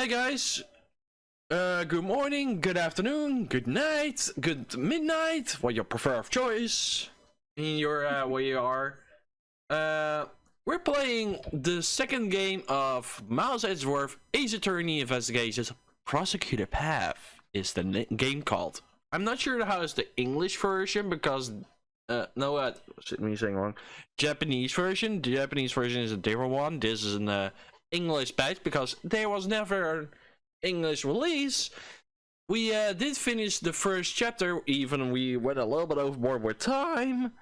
Hi guys, good morning, good afternoon, good night, good midnight, what your preferred choice in your where you are. We're playing the second game of Miles Edgeworth Ace Attorney Investigations. Prosecutor Path is the game called. I'm not sure how is the English version because no, me saying wrong. Japanese version. The Japanese version is a different one. This is an English patch because there was never an English release. We did finish the first chapter, even we went a little bit overboard with time.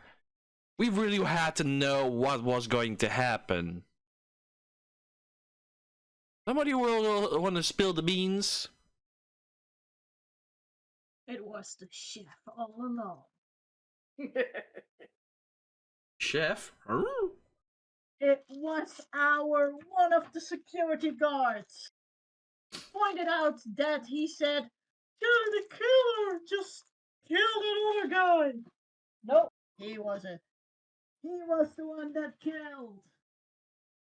We really had to know what was going to happen. Somebody will want to spill the beans? It was the chef all along. Chef? It was one of the security guards. Pointed out that he said, "You're the killer, just kill that other guy." No, he wasn't. He was the one that killed.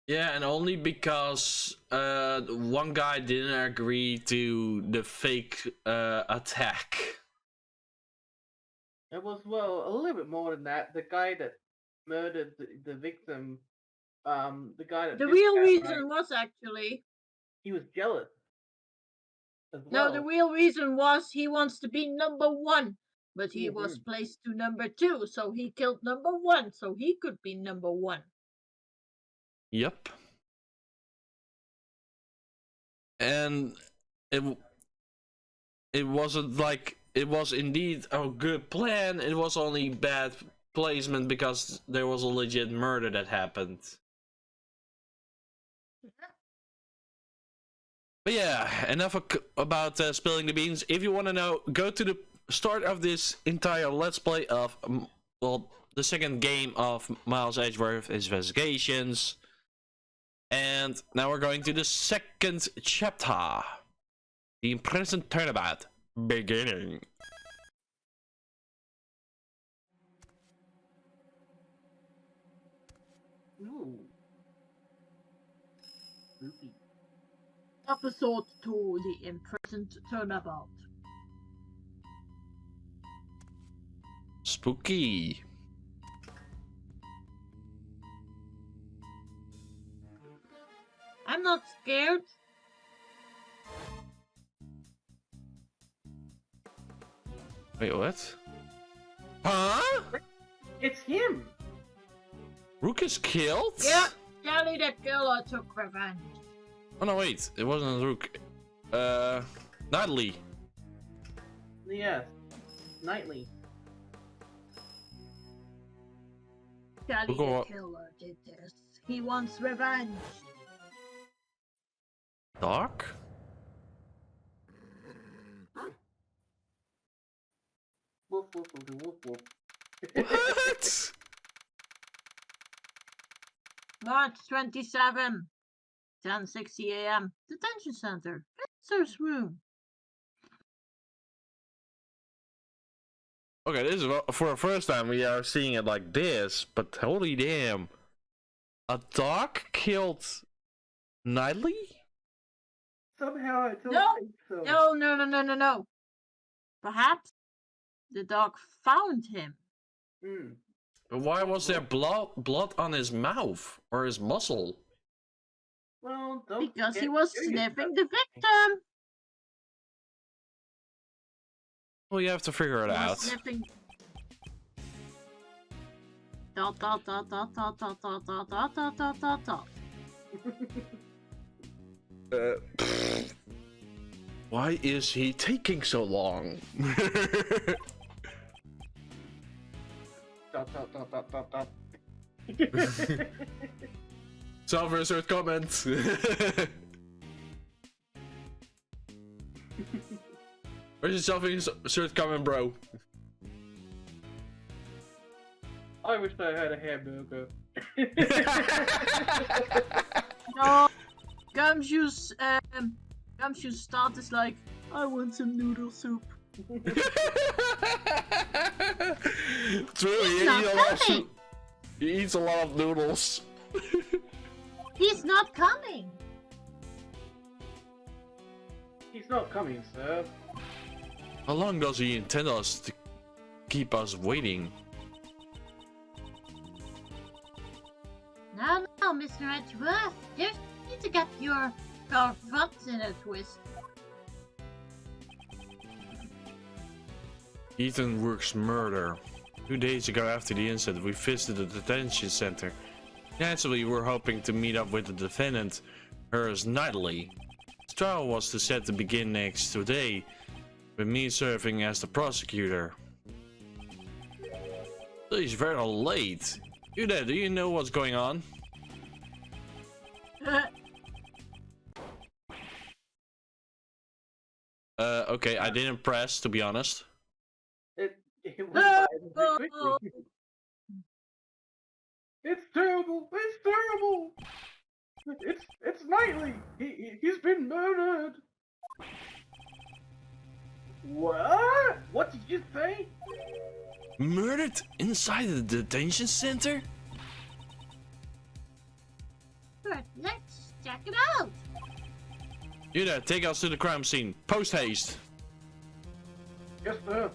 Yeah, and only because one guy didn't agree to the fake attack. It was, well, a little bit more than that. The guy that murdered the victim, the guy that... The real reason was actually... he was jealous. As No, well. the real reason was he wants to be number one. But he was placed to number 2, so he killed number 1, so he could be number 1. Yep. And it wasn't like it was indeed a good plan. It was only bad placement because there was a legit murder that happened. But yeah, enough about spilling the beans. If you want to know, go to the start of this entire let's play of, well, the second game of Miles Edgeworth Investigations. And now we're going to the second chapter. The Imprisoned Turnabout. Beginning. Ooh. Episode 2, The Imprisoned Turnabout. Spooky. I'm not scared. Wait, what? Huh? It's him! Rook is killed? Yeah, Jelly the killer took revenge. Oh no, wait. It wasn't Rook. Natalie. Yes. Nightly. Jelly the killer did this. He wants revenge. Doc? Woof, woof, woof, woof, woof. What? March 27, 10:60 a.m. Detention Center. Visitor's room. Okay, this is for the first time we are seeing it like this, but holy damn. A dog killed Nightly? Somehow I don't No. think so. No. Perhaps the dog found him. But why was there blood on his mouth or his muscle? Well, don't Because he was sniffing the victim. Well, you have to figure it out. Sniffing. Dot dot dot dot dot dot dot dot dot dot dot dot dot. Why is he taking so long? Dot, dot, dot, dot, dot, dot. Self-insert comment. Where's your self-insert comment, bro? I wish I had a hamburger. No, Gumshoe's start is like, I want some noodle soup. True, he eats a lot of noodles. He's not coming. He's not coming, sir. How long does he intend us to keep us waiting? No, Mr. Edgeworth. There's need to get your cravats in a twist. Ethan Rourke's murder. 2 days ago after the incident, we visited the detention center. Naturally, we were hoping to meet up with the defendant, Harris Knightley. His trial was set to begin next today, with me serving as the prosecutor. He's very late. You there, do you know what's going on? Okay, I didn't press, to be honest. It went by very quickly. It's terrible! It's terrible! It's Knightley! He's been murdered! What? What did you say? Murdered inside the detention center? But let's check it out. You there, take us to the crime scene. Post haste. Yes, sir.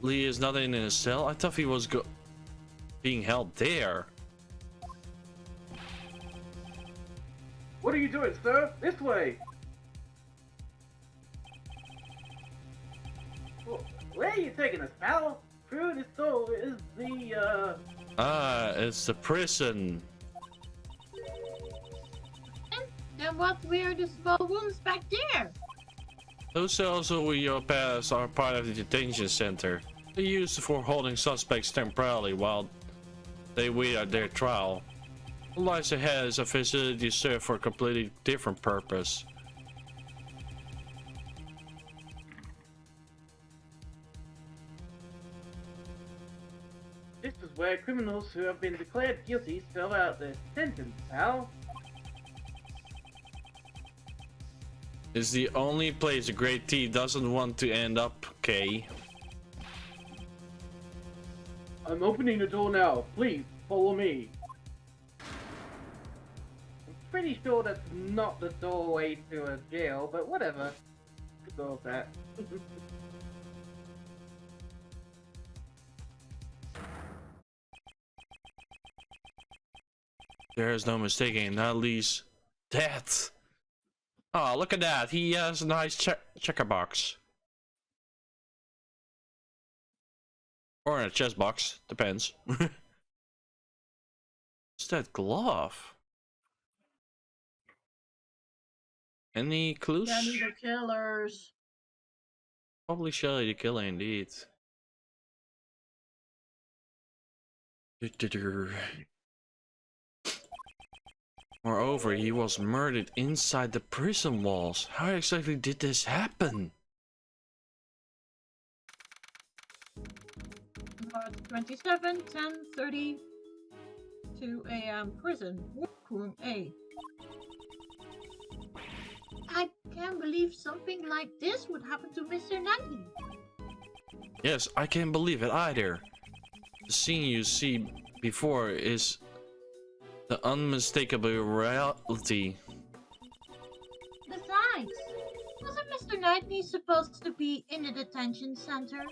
Lee is not in his cell. I thought he was being held there. What are you doing, sir? This way! Where are you taking us, pal? Through this door is the, it's the prison. Then what were the small rooms back there? Those cells over your past are part of the detention center. They're used for holding suspects temporarily while they wait out their trial. What lies ahead is a facility served for a completely different purpose. This is where criminals who have been declared guilty serve out their sentence, pal. It's the only place a Great T doesn't want to end up, Kay. I'm opening the door now. Please, follow me. I'm pretty sure that's not the doorway to a jail, but whatever. Let's go with that. There is no mistaking Natalie's death. Oh, look at that. He has a nice checker box. Or in a chest box. Depends. What's that glove? Any clues? Danny the killers. Probably Shelly the killer indeed. Moreover, he was murdered inside the prison walls. How exactly did this happen? March 27, 10:32 a.m. Prison, workroom A. I can't believe something like this would happen to Mr. Knightley. Yes, I can't believe it either. The scene you see before is the unmistakable reality. Besides, wasn't Mr. Knightley supposed to be in the detention center?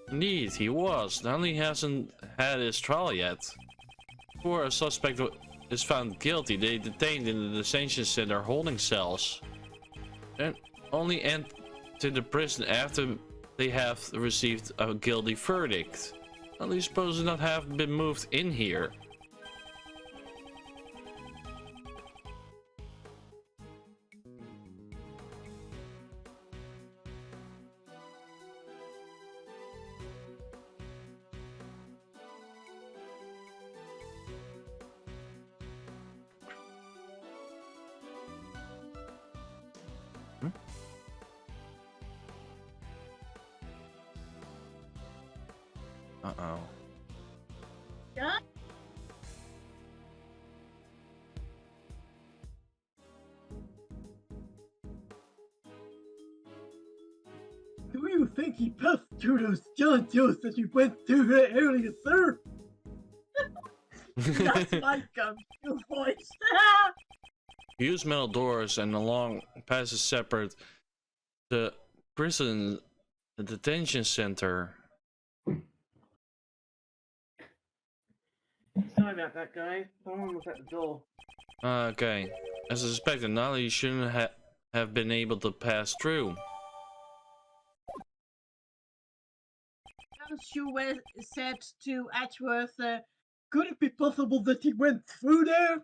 Indeed, he was. Natalie hasn't had his trial yet. Before a suspect is found guilty, they detained in the detention center holding cells. And only enter the prison after they have received a guilty verdict. Natalie supposed to not have been moved in here. Uh-oh. Yeah? Do you think he passed through those skeleton that you went through there earlier, sir? That's my go-to voice. Use metal doors and along passes separate the prison, the detention center. Sorry about that, guys. Someone was at the door. Okay. As I suspected, Nala, you shouldn't have been able to pass through. Shu said to Edgeworth, could it be possible that he went through there?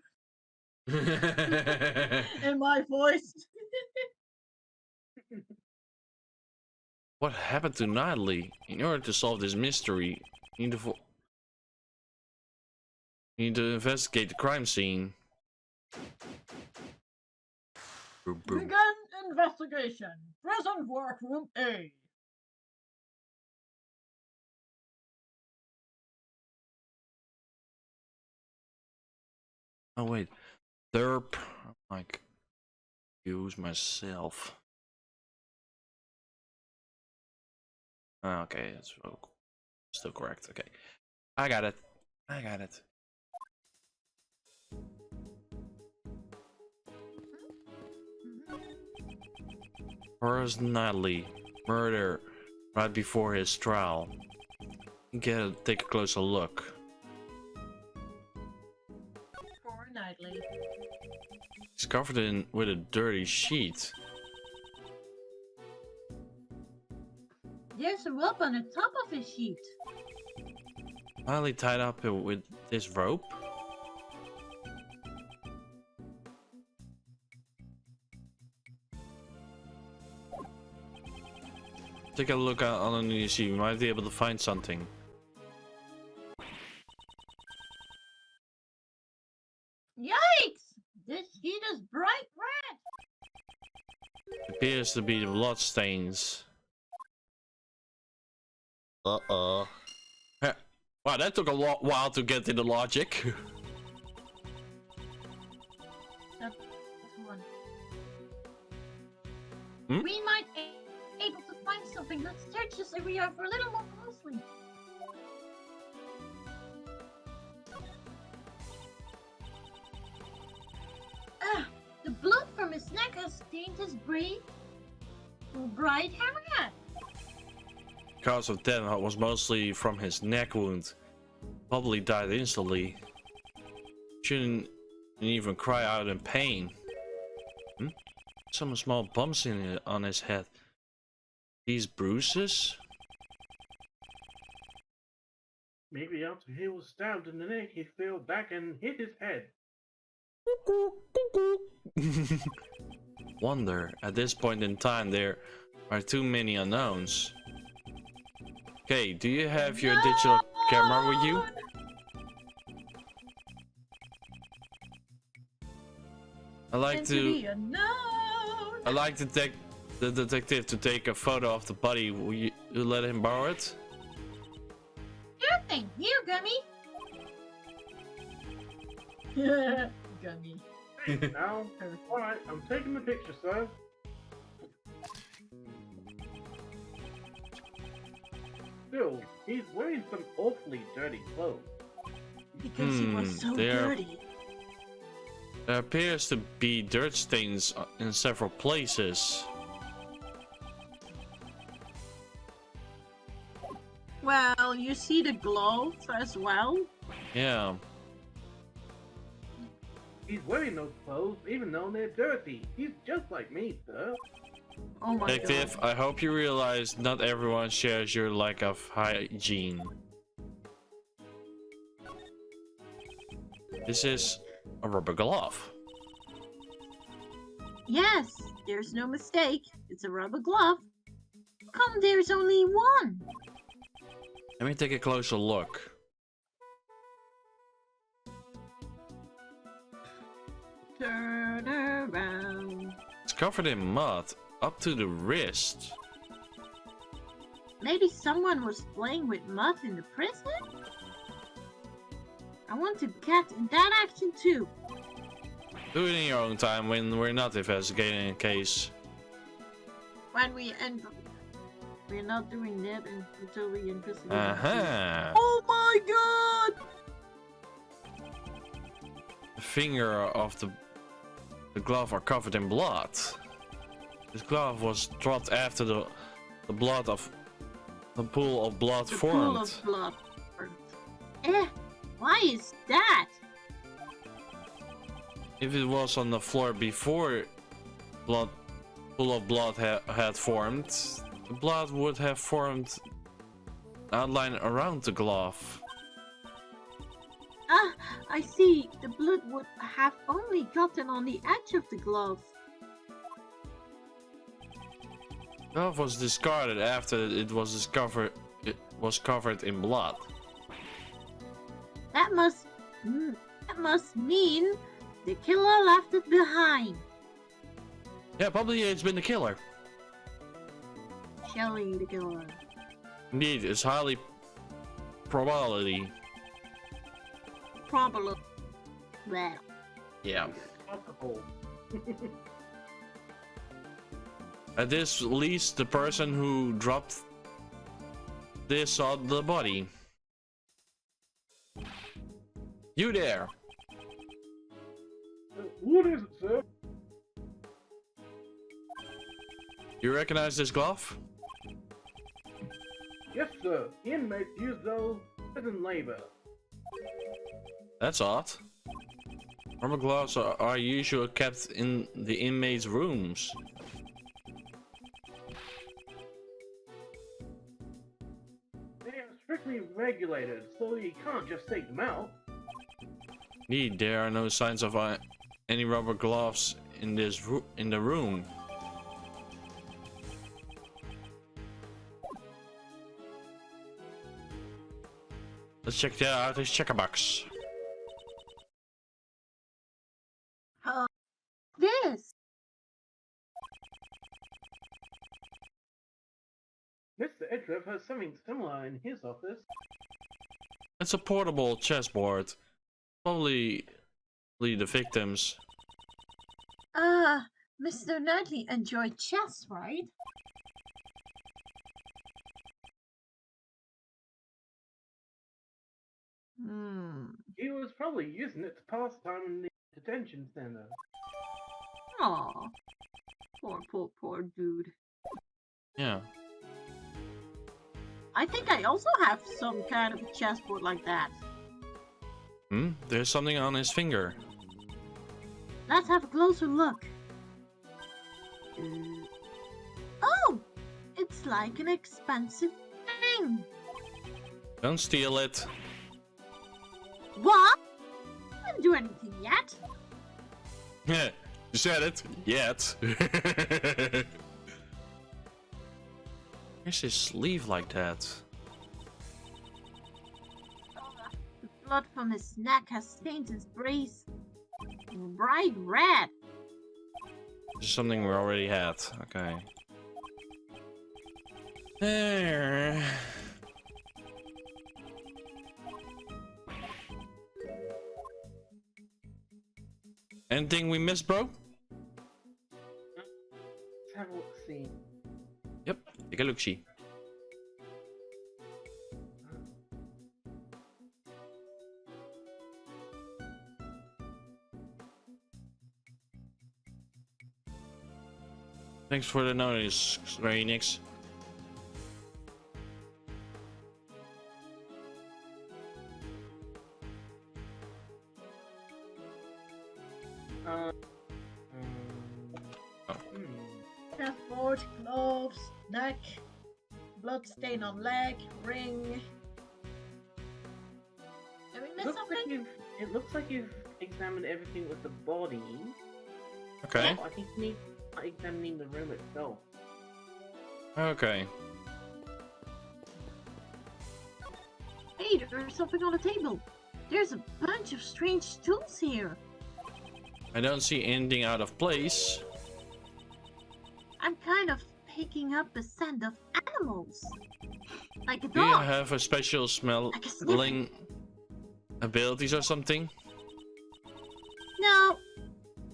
In my voice. What happened to Natalie? In order to solve this mystery, you need to investigate the crime scene. Boom, boom. Begin investigation. Prison workroom A. Oh wait, derp. Like, use myself. Okay, that's still correct. Okay, I got it. I got it. Horace Natalie, murder right before his trial. Take a closer look. Poor Knightley. He's covered with a dirty sheet. There's a rope on the top of his sheet. Natalie tied up with this rope. Take a look underneath the sheet. You might be able to find something. Yikes! This sheet is bright red. Appears to be the blood stains. Uh-oh. Wow, that took a while to get to the logic. That's one. Hmm? We might be able to find something. Let's search this area for a little more closely. The blood from his neck has stained his bright hair. Cause of death was mostly from his neck wound. Probably died instantly. Shouldn't even cry out in pain. Some small bumps on his head. These bruises? Maybe after he was stabbed in the neck, he fell back and hit his head. Wonder, at this point in time there are too many unknowns. Okay, do you have your digital camera with you? I like to take the detective to take a photo of the body. Will you let him borrow it? Sure thing. Here, Gummy. Gummy. Now, alright, I'm taking the picture, sir. Still, he's wearing some awfully dirty clothes. Because he was so dirty. There appears to be dirt stains in several places. Well, you see the glove as well? Yeah. He's wearing those clothes even though they're dirty. He's just like me, sir. Oh my Detective, god. I hope you realize not everyone shares your lack of hygiene. This is a rubber glove. Yes, there's no mistake. It's a rubber glove. How come there's only one? Let me take a closer look. Turn around. It's covered in mud up to the wrist. Maybe someone was playing with mud in the prison? I want to get in that action too. Do it in your own time when we're not investigating a case. When we end, we're not doing that until we investigate. Uh-huh. Oh my god! finger of the glove are covered in blood. This glove was dropped after the blood of the pool of blood formed. Pool of blood formed. Eh, why is that? If it was on the floor before pool of blood had formed, the blood would have formed outline around the glove. Ah, I see. The blood would have only gotten on the edge of the glove. The glove was discarded after it was discovered. It was covered in blood. That must mean the killer left it behind. Yeah, probably it's been the killer. Shelley the killer. Indeed, it's highly probability. Probably. Well. Yeah. Alcohol. At this least the person who dropped this saw the body. You there? What is it, sir? You recognize this glove? Yes, sir. Inmates use those prison labor. That's odd. Rubber gloves are usually kept in the inmates' rooms. They are strictly regulated, so you can't just take them out. Indeed, there are no signs of any rubber gloves in the room. Let's check out this checker box. This. Mr. Edgeworth has something similar in his office. It's a portable chessboard. Probably the victims. Mr. Knightley enjoyed chess, right? He was probably using it to pass time in the detention center. Aw. Poor dude. Yeah. I think I also have some kind of a chessboard like that. There's something on his finger. Let's have a closer look. Oh! It's like an expensive thing. Don't steal it. What? I didn't do anything yet. Yeah, you said it. Yet. Where's his sleeve like that? The blood from his neck has stained his brace bright red. This is something we already had. Okay. There. Anything we missed, bro? Let's have a look, see. Yep, take a look-see. Thanks for the notice, Rainix. Chessboard, gloves, neck, blood stain on leg, ring. Did we miss something? It looks like you've examined everything with the body. Okay. I think you need examining the room itself. Okay. Hey, there's something on the table. There's a bunch of strange tools here. I don't see anything out of place. I'm kind of picking up the scent of animals. Like a Do you dog. have a special Like a sniffer. smelling abilities or something? No,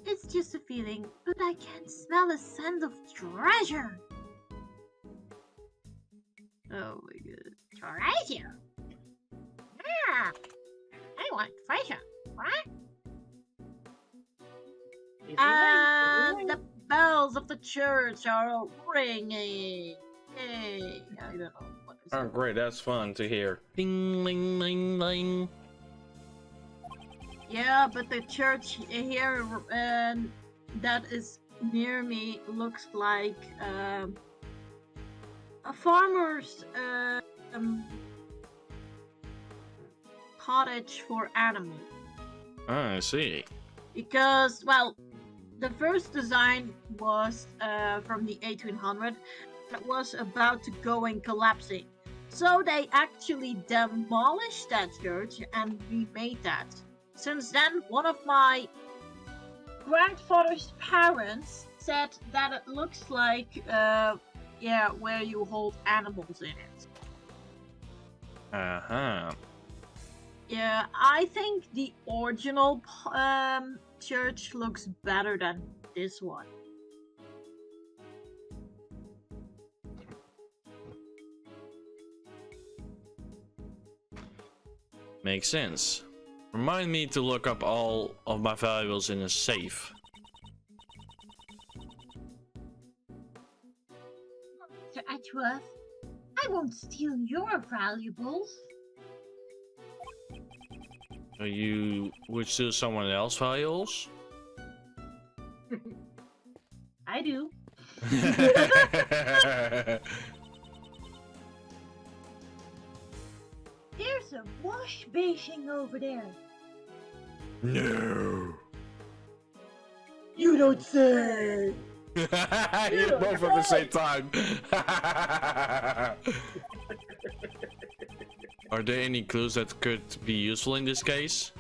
it's just a feeling, but I can smell a scent of treasure. Oh my god. Treasure? Yeah, I want treasure. What? And the bells of the church are ringing. Hey, I don't know what is Oh, great, that's fun to hear. Ding, ling, ling, ling. Yeah, but the church here that is near me looks like a farmer's cottage for animals. Ah, I see. Because, well, the first design was from the 1800s. It was about to go and collapsing. So they actually demolished that church and remade that. Since then, one of my grandfather's parents said that it looks like, yeah, where you hold animals in it. Uh-huh. Yeah, I think the original church looks better than this one. Makes sense. Remind me to look up all of my valuables in a safe. Mr. Edgeworth, I won't steal your valuables. So you would steal someone else's valuables? I do. There's a wash basin over there. No. You don't say. You both at the same time. Are there any clues that could be useful in this case?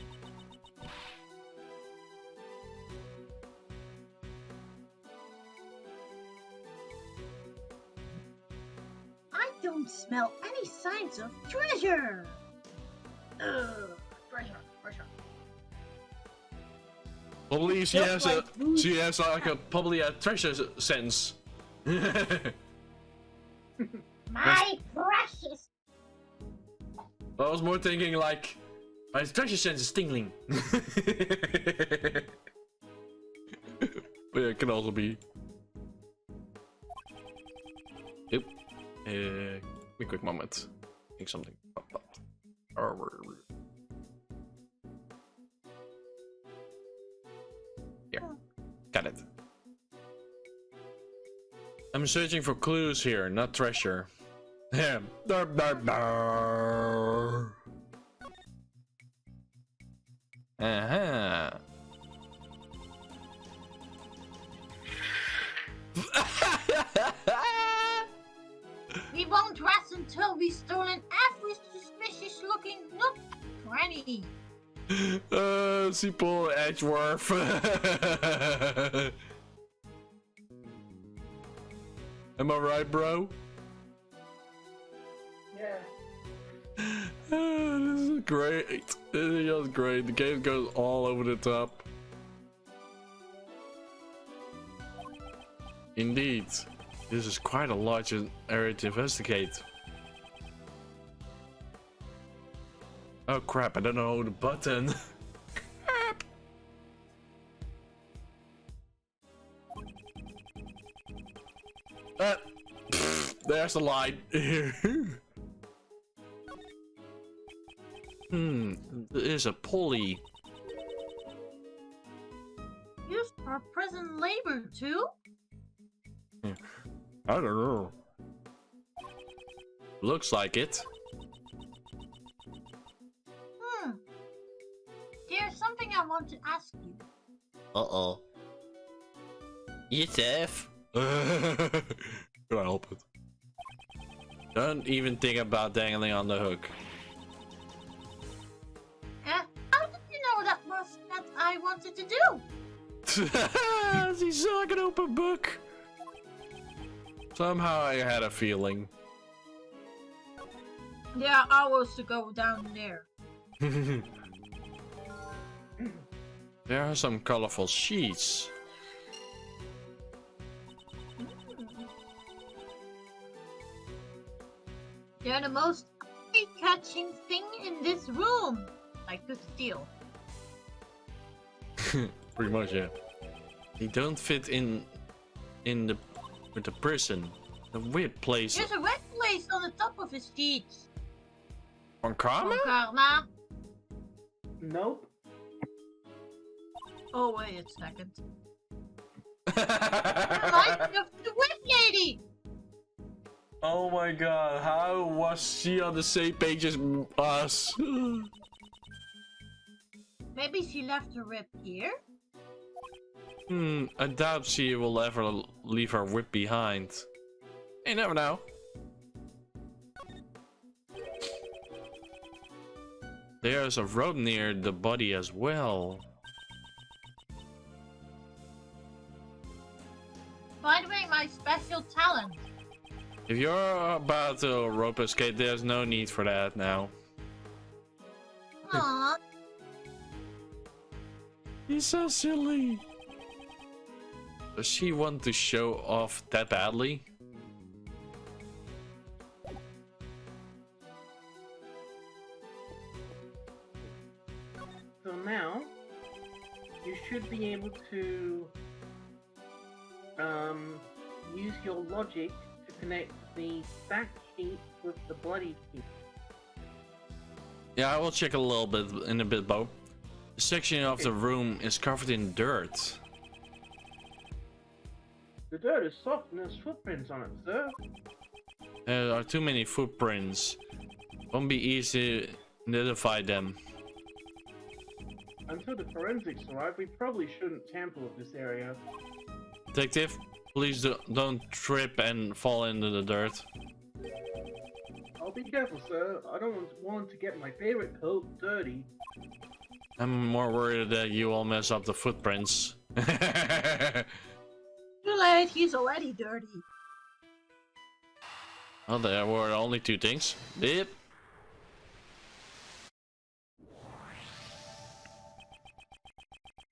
I don't smell any signs of treasure. Treasure. Probably she Just has like booze. she has like a probably a treasure sense. My precious. I was more thinking like my treasure sense is tingling. But yeah, it can also be. Yep. Give me a quick moment. I think something popped up. Here. Got it. I'm searching for clues here, not treasure. Yeah. Uh-huh. We won't rest until we've stolen every suspicious looking nook and cranny. Simple Edgeworth. Am I right, bro? Yeah. This is great. This is just great. The game goes all over the top. Indeed. This is quite a large area to investigate. Oh crap, I don't know the button. Crap. There's the line. There's a pulley. Used for prison labor too? I don't know. Looks like it. There's something I want to ask you. Uh-oh. Yusuf. Can I help it? Don't even think about dangling on the hook. How did you know that was what I wanted to do? He's like an open book. Somehow I had a feeling. Yeah, I was to go down there. There are some colorful sheets. They're the most eye-catching thing in this room. I could steal. Pretty much, yeah. They don't fit in the with the prison. A weird place. There's a red place on the top of his feet. On Karma? On Karma. Nope. Oh, wait a second. Like the web lady! Oh my god, how was she on the same page as us? Maybe she left her whip here? I doubt she will ever leave her whip behind. You never know. There's a rope near the body as well. By the way, my special talent. If you're about to rope escape, there's no need for that now. Aww. He's so silly. Does she want to show off that badly? So now, you should be able to use your logic to connect the back sheet with the bloody sheet. Yeah, I will check a little bit in a bit, Bo. The section of the room is covered in dirt. The dirt is soft and there's footprints on it, sir. There are too many footprints. Won't be easy to identify them. Until the forensics arrive, we probably shouldn't tamper with this area. Detective, please don't trip and fall into the dirt. I'll be careful, sir. I don't want to get my favorite coat dirty. I'm more worried that you will mess up the footprints. Too late, he's already dirty. Well, there were only two things. Yep.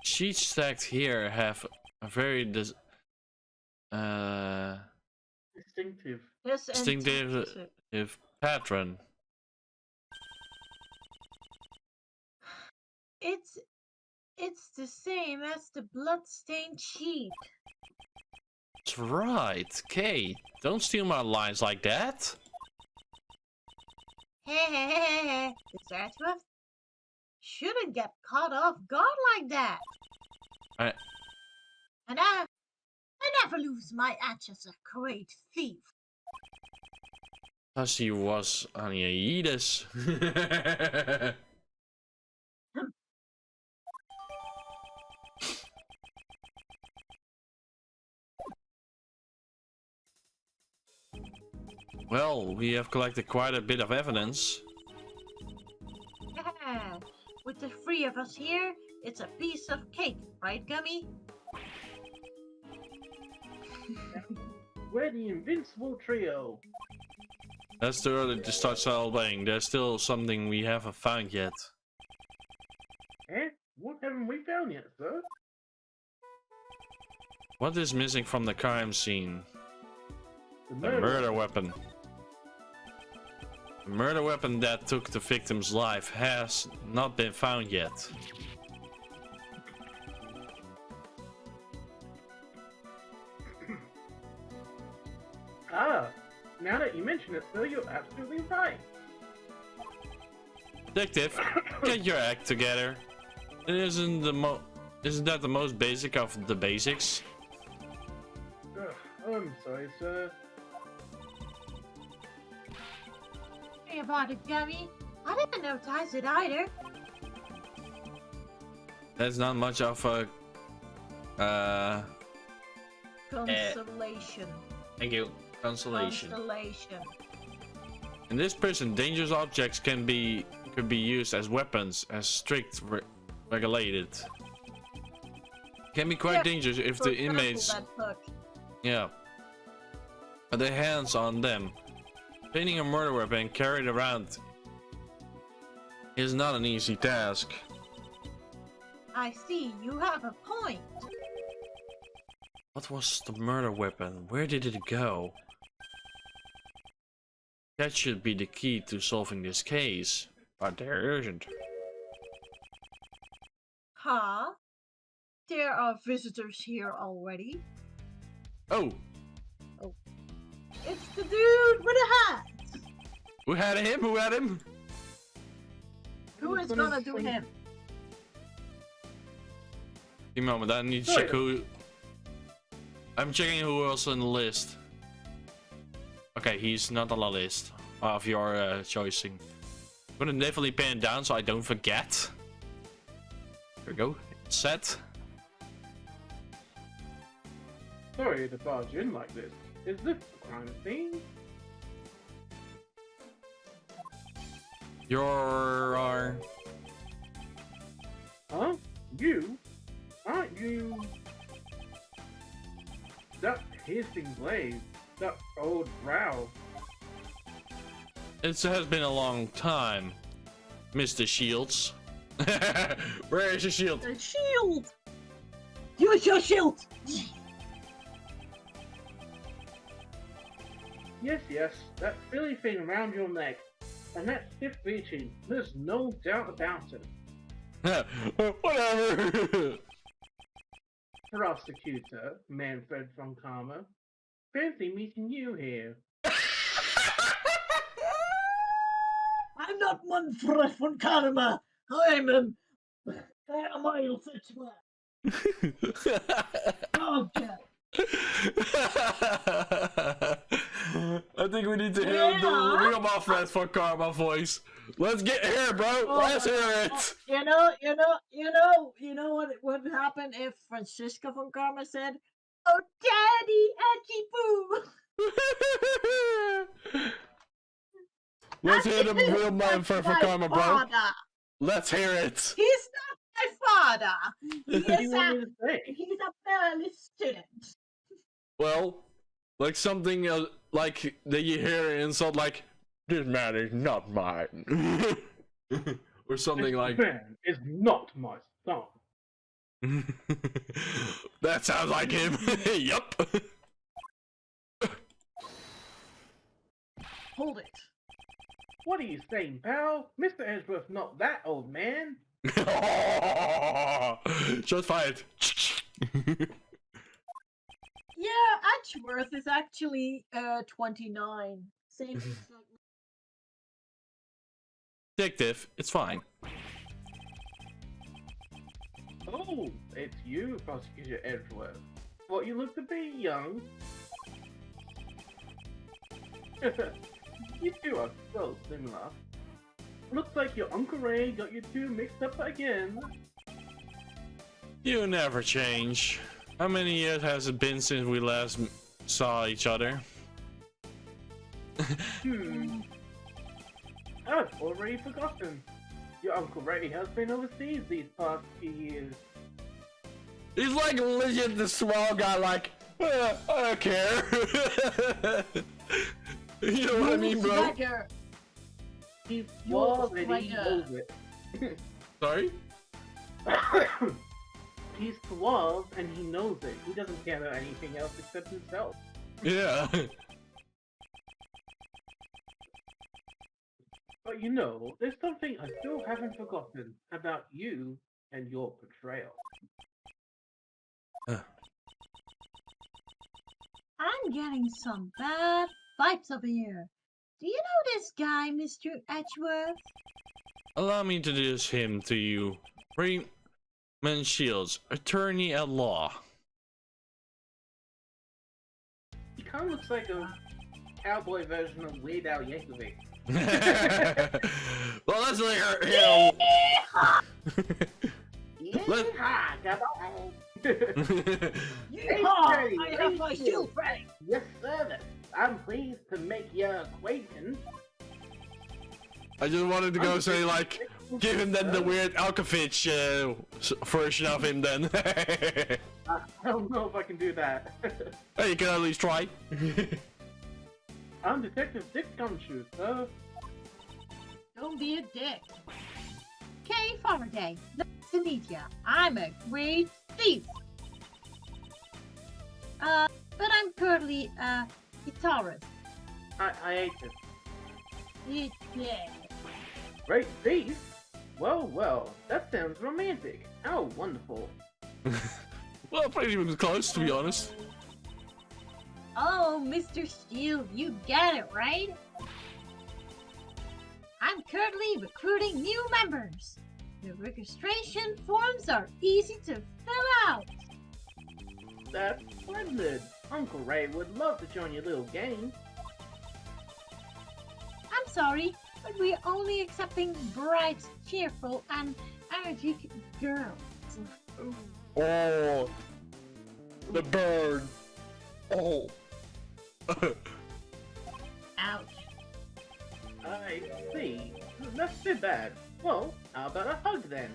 Sheets stacked here have a very Distinctive. Yes, distinctive pattern. It's the same as the blood-stained sheet. That's right. Kate, don't steal my lines like that. Hey, the Edgeworth shouldn't get caught off guard like that. And I never lose my edge as a great thief. Thought she was on a hiatus. Well, we have collected quite a bit of evidence. Yeah, with the three of us here, it's a piece of cake, right, Gummy? We're the invincible trio. That's too early to start celebrating. There's still something we haven't found yet. Eh? What haven't we found yet, sir? What is missing from the crime scene? The The murder weapon. The murder weapon that took the victim's life has not been found yet. Ah, now that you mention it, sir, you're absolutely right. Detective, get your act together. Isn't that the most basic of the basics? I'm sorry, sir. Hey about it, Gummy. I didn't notice it either. That's not much of a Consolation. thank you. Consolation. Constellation. In this prison, dangerous objects could be used as weapons, as strict regulated. Can be quite dangerous if For the example, inmates, that hook. yeah, put their hands on them. Obtaining a murder weapon and carry it around is not an easy task. I see, you have a point. What was the murder weapon? Where did it go? That should be the key to solving this case, but there isn't. Huh? there are visitors here already. Oh, It's the dude with a hat. who had him? Who had him? Who is gonna do him? Give me a moment, I need to check who. I'm checking who else on the list. Okay, he's not on the list of your choosing. I'm gonna definitely pin it down so I don't forget. There we go. It's set. Sorry to barge in like this. Is this a crime scene? You're. Huh? You? Aren't you? That piercing blade. That old brow. It has been a long time, Mr. Shields. Where is your shield? The shield! Use your shield! Yes, yes. That silly thing around your neck. And that stiff reaching. There's no doubt about it. Whatever. Prosecutor, Manfred von Karma. Fancy meeting you here. I'm not Manfred von Karma. I'm a mile Okay. I think we need to hear the real Manfred von Karma voice. Let's get here, bro. Let's hear it. You know what would happen if Francisca von Karma said, "Oh, Daddy, Edgy Boo." Let's hear the real Manfred von Karma, bro. Father. Let's hear it. He's not my father. What do you want me to say? He's a barely student. Well, like something like that you hear inside, like this man is not mine, or something This like. man is not my son. That sounds like him. Yup. Hold it. What are you saying, pal? Mr. Edgeworth not that old man. Shots fired. Yeah, Edgeworth is actually 29. Same as like Detective, it's fine. Oh, it's you, Prosecutor Edgeworth. What, you look to be young? You two are so similar. Looks like your Uncle Ray got you two mixed up again. You never change. How many years has it been since we last saw each other? I've already forgotten. Your Uncle Ray has been overseas these past few years. He's like legit the small guy, like, I don't care. You know what I mean, bro? Swagger. He's You're suave and he knows it. Sorry? He's suave and he knows it. He doesn't care about anything else except himself. Yeah. But you know, there's something I still haven't forgotten about you and your betrayal. I'm getting some bad vibes over here. Do you know this guy, Mr. Edgeworth? Allow me to introduce him to you. Raymond Shields, attorney at law. He kind of looks like a cowboy version of Weird Al Yankovic. Well, let's hear him. Yeehaw, cowboy! Yeehaw! I have my shield ready. Yes, sir. I'm pleased to make your acquaintance. I just wanted to go say, like, give him then the weird Alkovich version of him then. I don't know if I can do that. Hey, you can at least try. I'm Detective Dick Gumshoe, sir. Don't be a dick. Okay, Faraday. Nice to meet ya. I'm a great thief. But I'm currently a guitarist. I hate it. Yeah. Great thief? Well, well, that sounds romantic. How wonderful. Well, pretty close, to be honest. Oh, Mr. Shield, you get it, right? I'm currently recruiting new members. The registration forms are easy to fill out. That's splendid. Uncle Ray would love to join your little gang. I'm sorry, but we're only accepting bright, cheerful, and energetic girls. Oh, the bird. Oh. Ouch. I see. That's too bad. Well, how about a hug then?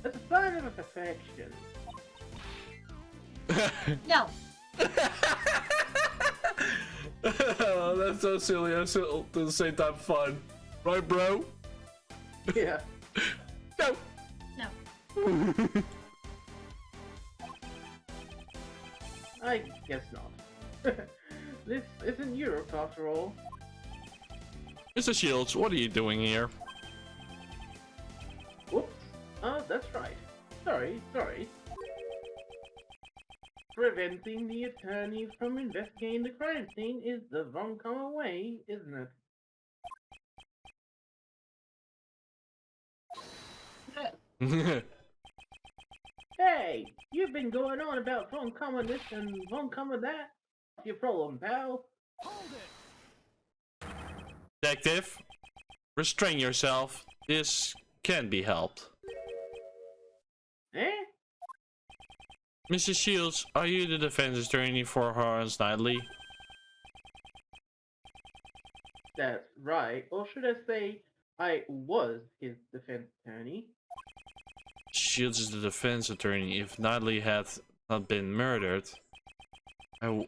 That's a sign of affection. No. Oh, that's so silly. That's so, at the same time fun. Right, bro? Yeah. No. No. I guess not. This isn't Europe after all. Mr. Shields, what are you doing here? Whoops. Oh, that's right. Sorry. Preventing the attorney from investigating the crime scene is the wrong common way, isn't it? Hey, you've been going on about wrong common this and wrong common that. What's your problem, pal? Detective, restrain yourself. This can't be helped. Eh? Mrs. Shields, are you the defense attorney for Horace Knightley? That's right. Or should I say, I was his defense attorney. Shields is the defense attorney. If Knightley had not been murdered, I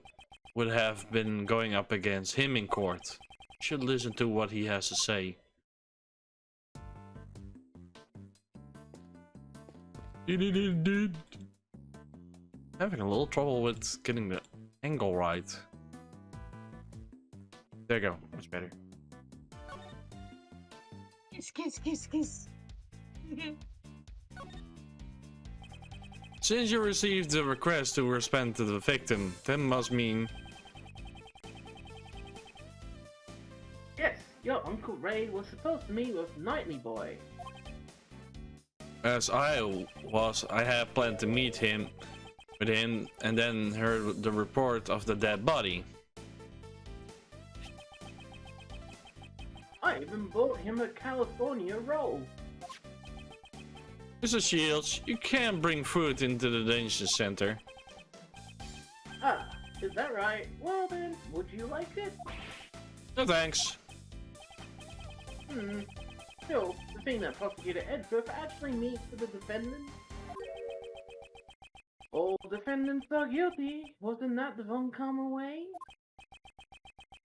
would have been going up against him in court. You should listen to what he has to say. Having a little trouble with getting the angle right. There you go, much better. Kiss. Since you received the request to respond to the victim, that must mean... Yes, your Uncle Ray was supposed to meet with Knightley Boy. As I had planned to meet him with him and then heard the report of the dead body. I even bought him a California roll. Mr. Shields, you can't bring food into the danger center. Ah, is that right? Well then, would you like it? No thanks. Still, the thing that Prosecutor Edgeworth actually meets with the defendant. All defendants are guilty. Wasn't that the wrong common way?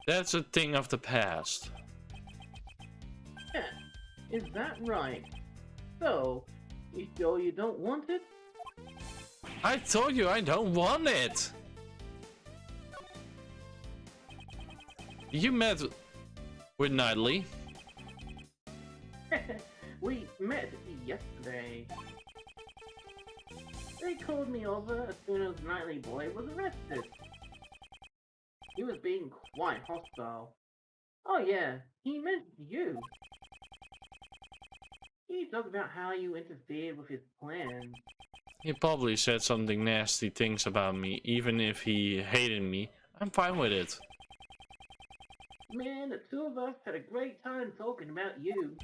That's a thing of the past. Yeah, is that right? So, you sure you don't want it? I told you I don't want it! You met with Knightley. We met yesterday. They called me over as soon as Knightley Boy was arrested. He was being quite hostile. Oh yeah, he mentioned you. He talked about how you interfered with his plan. He probably said something nasty things about me, even if he hated me. I'm fine with it. Man, the two of us had a great time talking about you.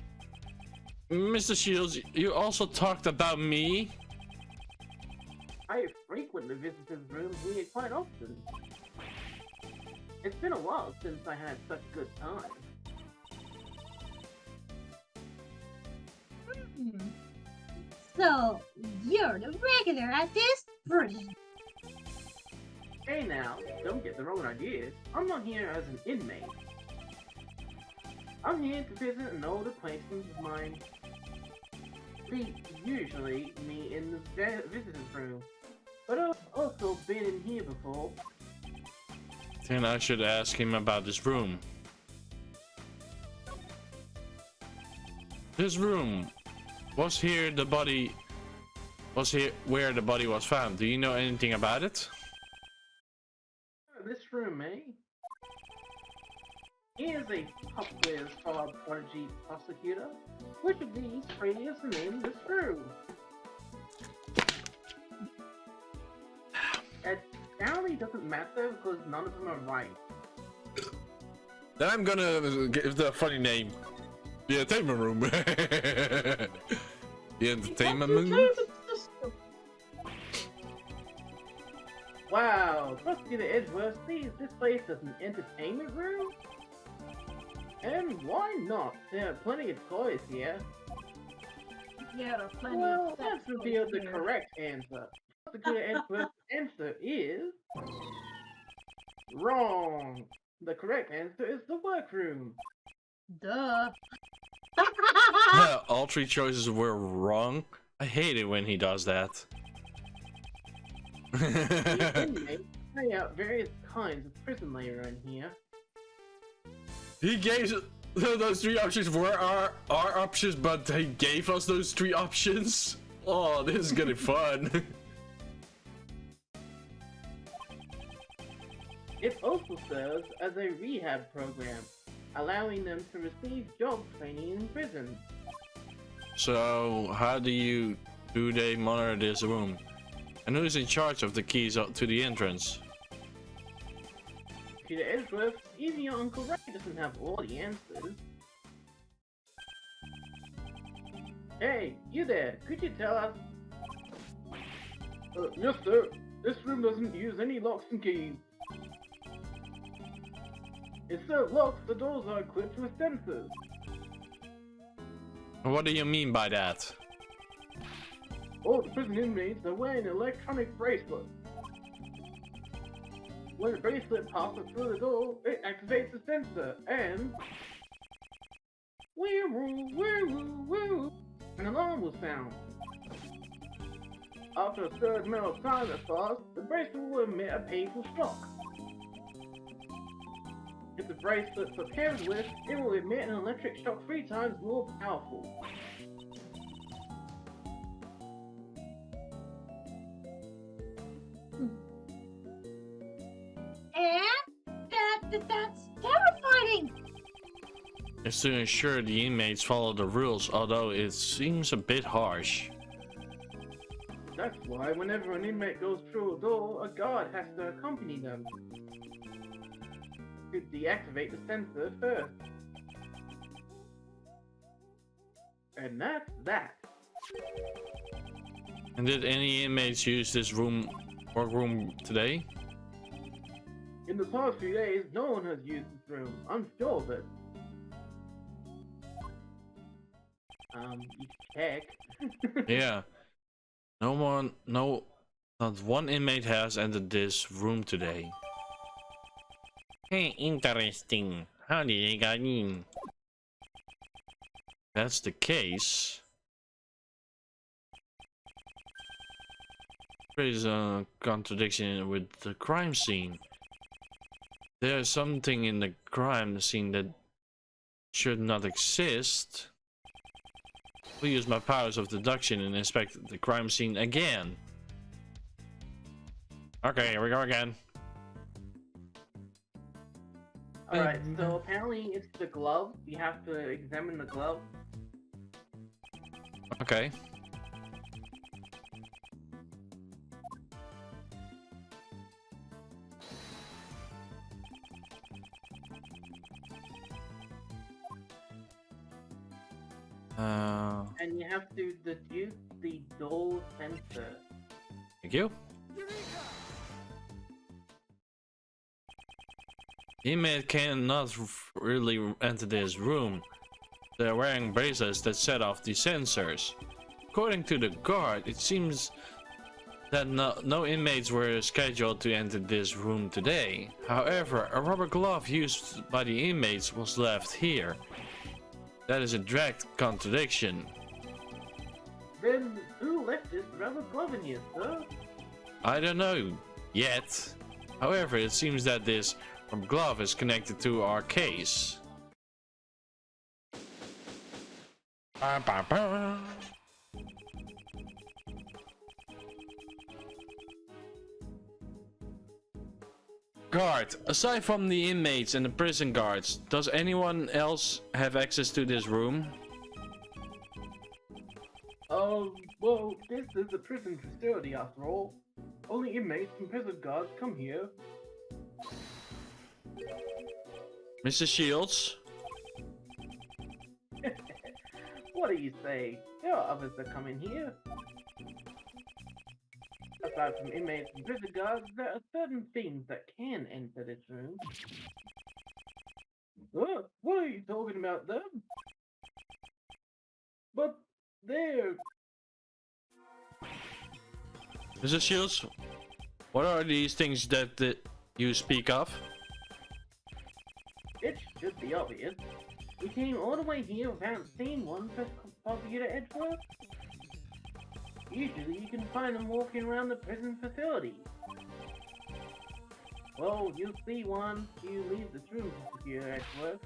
Mr. Shields, you also talked about me? I frequently visit his room here quite often. It's been a while since I had such a good time. So, you're the regular at this prison. Hey now, don't get the wrong idea. I'm not here as an inmate. I'm here to visit an old acquaintance of mine. We usually meet in the visitor's room, but I've also been in here before. Then I should ask him about this room. This room. Was here the body was here where the body was found. Do you know anything about it? This room, eh? Here's a pop quiz for our prodigy prosecutor. Which of these three is the name of this room? It apparently doesn't matter because none of them are right. Then I'm gonna give the funny name. The entertainment room. The entertainment room? Wow, Prosecutor Edgeworth sees this place as an entertainment room? And why not? There are plenty of toys here. Yeah, there are plenty Well, of let's sex reveal toys the here. correct answer. Prosecutor Edgeworth's answer is... wrong. The correct answer is the workroom. Duh. All three choices were wrong. I hate it when he does that. The inmates carry out various kinds of prison labor in here. He gave those three options were our options, but he gave us those three options. Oh, this is gonna be fun. It also serves as a rehab program, allowing them to receive job training in prison. So, how do they monitor this room? And who's in charge of the keys up to the entrance? Peter Edgeworth, even your Uncle Ray doesn't have all the answers. Hey, you there, could you tell us? Yes sir, this room doesn't use any locks and keys. Instead of locks, the doors are equipped with sensors. What do you mean by that? All the prison inmates are wearing electronic bracelets. When the bracelet passes through the door, it activates the sensor, and... woo, an alarm will sound. After a third amount of time has passed, the bracelet will emit a painful shock. If the bracelets are paired with, it will emit an electric shock 3 times more powerful. And that's terrifying. It's to ensure the inmates follow the rules, although it seems a bit harsh. That's why whenever an inmate goes through a door, a guard has to accompany them. To deactivate the sensor first. And that's that. And did any inmates use this workroom today? In the past few days, no one has used this room. I'm sure of it. You check. Yeah. Not one inmate has entered this room today. Hey, interesting. How did they get in? That's the case. There is a contradiction with the crime scene. There's something in the crime scene that should not exist. I'll use my powers of deduction and inspect the crime scene again. Okay, here we go again. Alright, so apparently it's the glove. You have to examine the glove. Okay. And you have to deduce the door sensor. Thank you. Inmate cannot really enter this room. They're wearing bracelets that set off the sensors. According to the guard, it seems that no inmates were scheduled to enter this room today. However, a rubber glove used by the inmates was left here. That is a direct contradiction. Then who left this rubber glove in here, sir? I don't know yet. However, it seems that this glove is connected to our case. Guard, aside from the inmates and the prison guards, does anyone else have access to this room? Well, this is a prison facility after all. Only inmates and prison guards come here. Mr. Shields? What do you say? There are others that come in here. Aside from inmates and prison guards, there are certain things that can enter this room. What are you talking about them? But they're... Mr. Shields, what are these things that you speak of? It should be obvious. We came all the way here without seeing one for Prosecutor Edgeworth. Usually you can find them walking around the prison facility. Well, you'll see one if you leave this room, Prosecutor Edgeworth.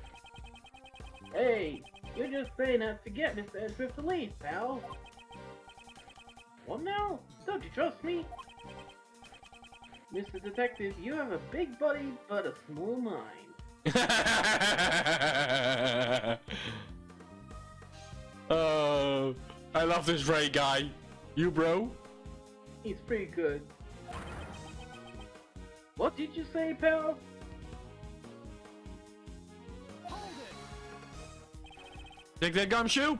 Hey, you're just saying that to get Mr. Edgeworth to leave, pal. What now? Don't you trust me? Mr. Detective, you have a big body, but a small mind. Oh, I love this Ray guy. You, bro? He's pretty good. What did you say, pal? Take that gumshoe?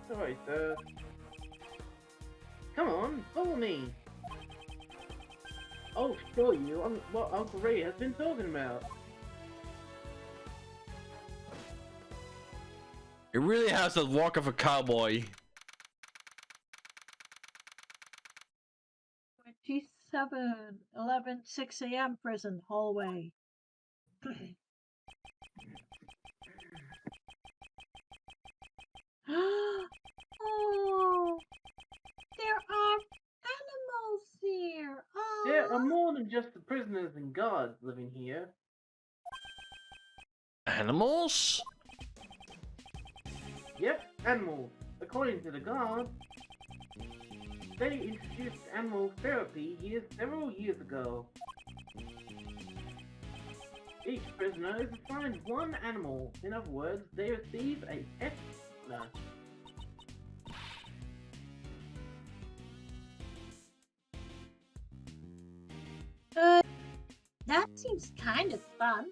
Sorry, sir. Come on, follow me. I'll show you what Uncle Ray has been talking about. It really has the walk of a cowboy. 2711 6 a.m. prison hallway. Oh, there are animals here. Oh. There are more than just the prisoners and guards living here. Animals? Yep, animals. According to the guards, they introduced animal therapy here several years ago. Each prisoner is assigned one animal. In other words, they receive a pet partner. That seems kind of fun.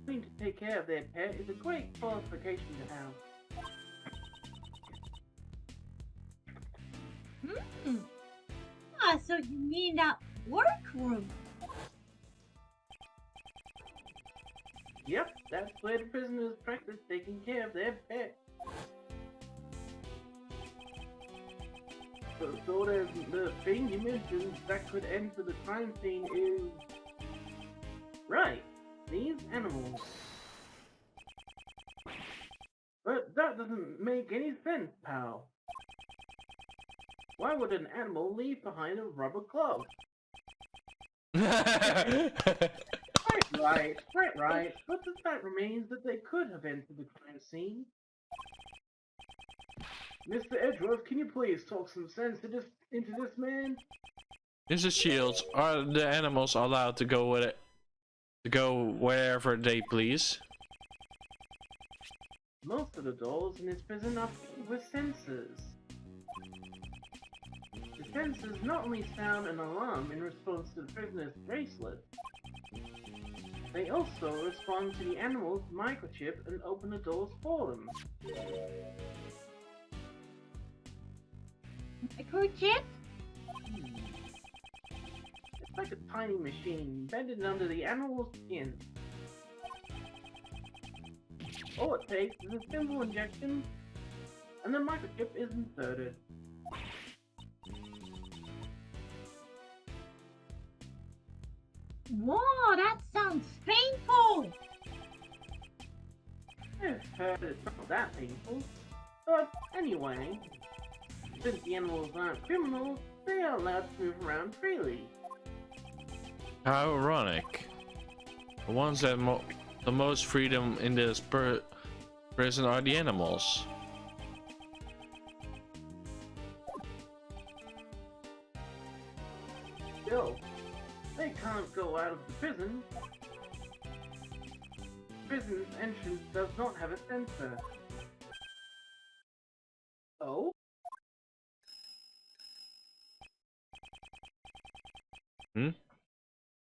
Having to take care of their pet is a great qualification to have. Ah, so you mean that workroom? Yep, that's where the prisoners practice taking care of their pet. So the thing you mentioned that could enter the crime scene is... Right, these animals. But that doesn't make any sense, pal. Why would an animal leave behind a rubber glove? Right. But the fact remains that they could have entered the crime scene. Mr. Edgeworth, can you please talk some sense into this man? Mr. Shields, are the animals allowed to go with it? To go wherever they please? Most of the doors in this prison are fitted with sensors. The sensors not only sound an alarm in response to the prisoner's bracelet, they also respond to the animal's microchip and open the doors for them. Microchip? It's like a tiny machine embedded under the animal's skin. All it takes is a simple injection, and the microchip is inserted. Whoa, that sounds painful! I've heard it's not that painful. But anyway, since the animals aren't criminals, they are allowed to move around freely. How ironic. The ones that the most freedom in this prison are the animals. prison's entrance does not have a sensor. Oh?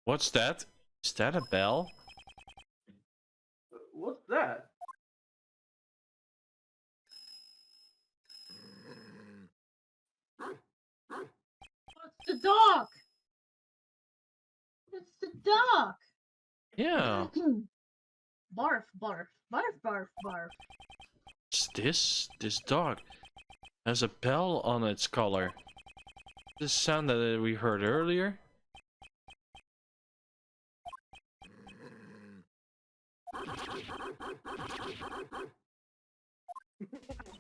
What's that? Is that a bell? What's that? It's the dog. It's the dog. Yeah. Barf, barf, barf, barf, barf. What's this? This dog has a bell on its collar. The sound that we heard earlier.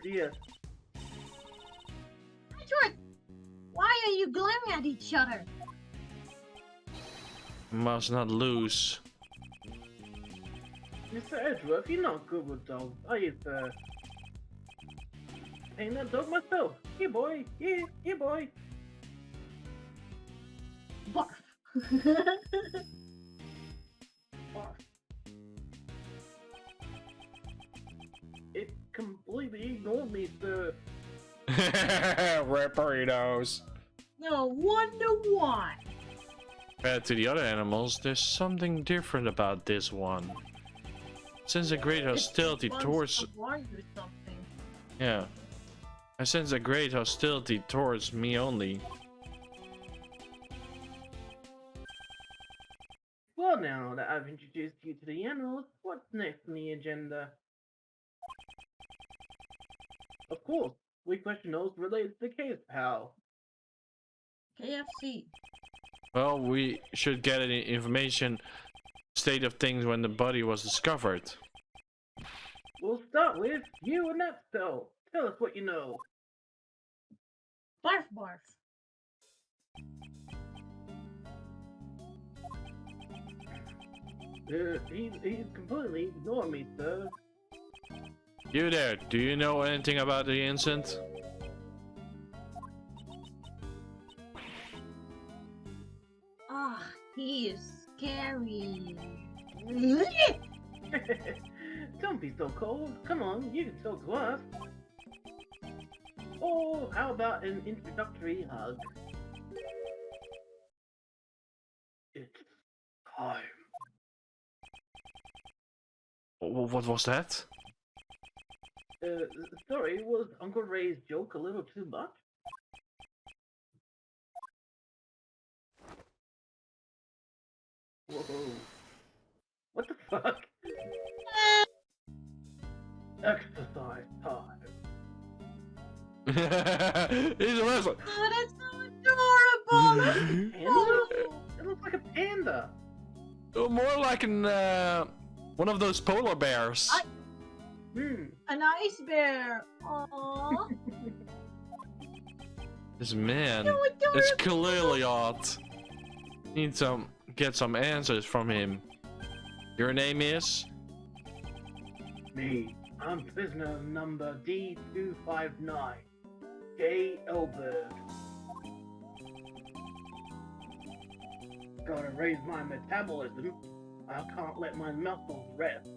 Yeah. Edgeworth, why are you glaring at each other? Must not lose. Mr. Edgeworth, you're not good with dogs. I used to paint that dog myself. Yeah, boy. Yeah, boy. Barf. Barf. It completely ignored me, sir. Riperitos. No wonder why. Compared to the other animals, there's something different about this one. Sense a great hostility towards. Yeah. I sense a great hostility towards me only. Well, now that I've introduced you to the animals, what's next on the agenda? Of course, we question those related to the case, pal. KFC. Well, we should get any information state of things when the body was discovered. We'll start with you and that cell. Tell us what you know. Barf, barf. He's completely ignored me, sir. You there, do you know anything about the incident? Ah, he is scary. Don't be so cold. Come on, you can talk to us. Oh, how about an introductory hug? It's time. What was that? Sorry, was Uncle Ray's joke a little too much? Whoa. What the fuck? Exercise time. He's a wrestler. Oh, that's so adorable. Panda? It looks like a panda. More like an one of those polar bears. A nice bear. Aww. This man So adorable. is clearly odd. Need get some answers from him. Your name is? Me. I'm prisoner number D259. J. Elberg. Gotta raise my metabolism. I can't let my muscles rest.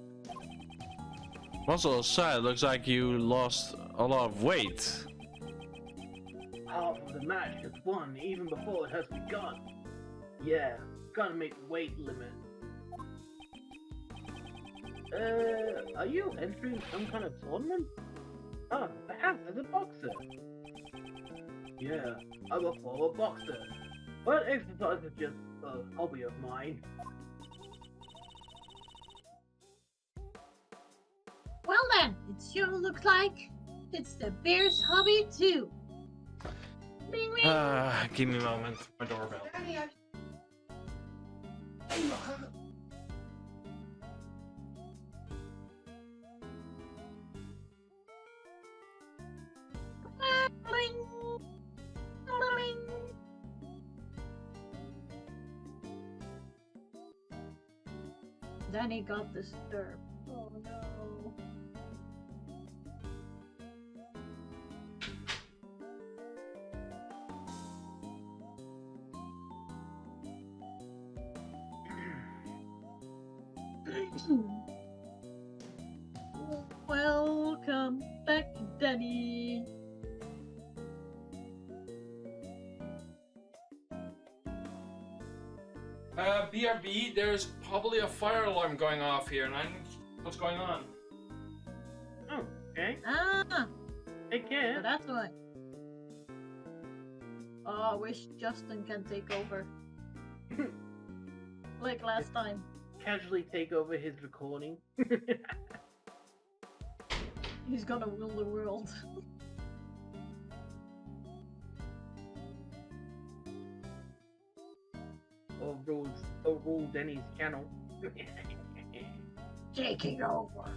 Muscle aside, looks like you lost a lot of weight. Half of the match is won even before it has begun. Yeah, gotta make the weight limit. Are you entering some kind of tournament? Ah, perhaps as a boxer. Yeah, I'm a former boxer. But exercise is just a hobby of mine. Well then, it sure looks like it's the bear's hobby too. Ring ring. Give me a moment. My doorbell. Then he got disturbed. Oh no. Danny. BRB, there's probably a fire alarm going off here, and what's going on? Oh, okay. Ah, Take so care. that's why. Oh, I wish Justin can take over. Like last time. Casually take over his recording. He's gonna rule the world. or rule Denny's channel. Taking over.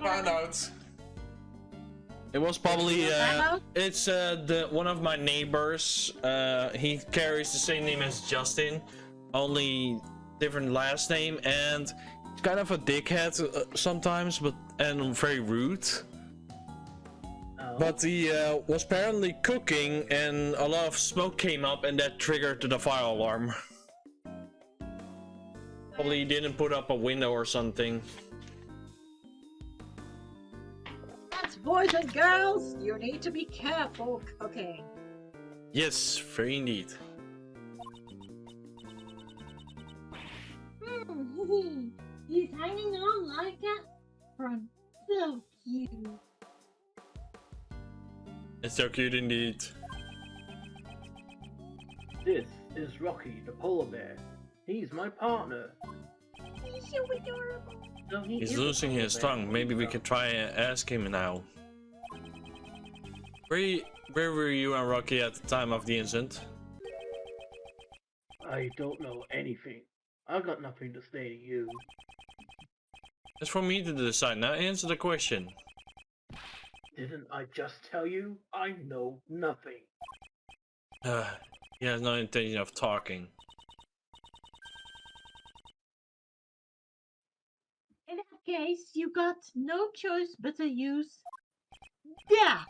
Find out. It was probably it's one of my neighbors. He carries the same name as Justin, only different last name, and he's kind of a dickhead sometimes, and very rude. Oh. But he was apparently cooking, and a lot of smoke came up, and that triggered the fire alarm. Probably he didn't put up a window or something. That's boys and girls. You need to be careful cooking. Yes, very indeed. He's hanging on like a front. So cute. It's so cute indeed. This is Rocky, the polar bear. He's my partner. He's so adorable. So He's is a losing polar his bear. tongue. Maybe we could try and ask him now. Where were you and Rocky at the time of the incident? I don't know anything. I've got nothing to say to you. It's for me to decide. Now answer the question. Didn't I just tell you? I know nothing. He has no intention of talking. In that case, you got no choice but to use that.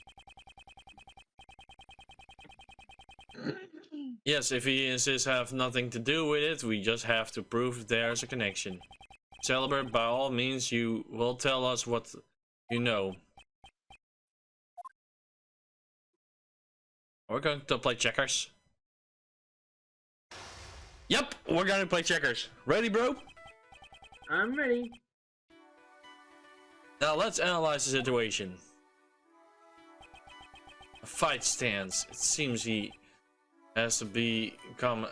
Yes, if he insists have nothing to do with it, we just have to prove there's a connection. Celebrate by all means. You will tell us what you know. We're going to play checkers. Yep, we're going to play checkers. Ready, bro? I'm ready. Now let's analyze the situation. A fight stands. It seems he has to become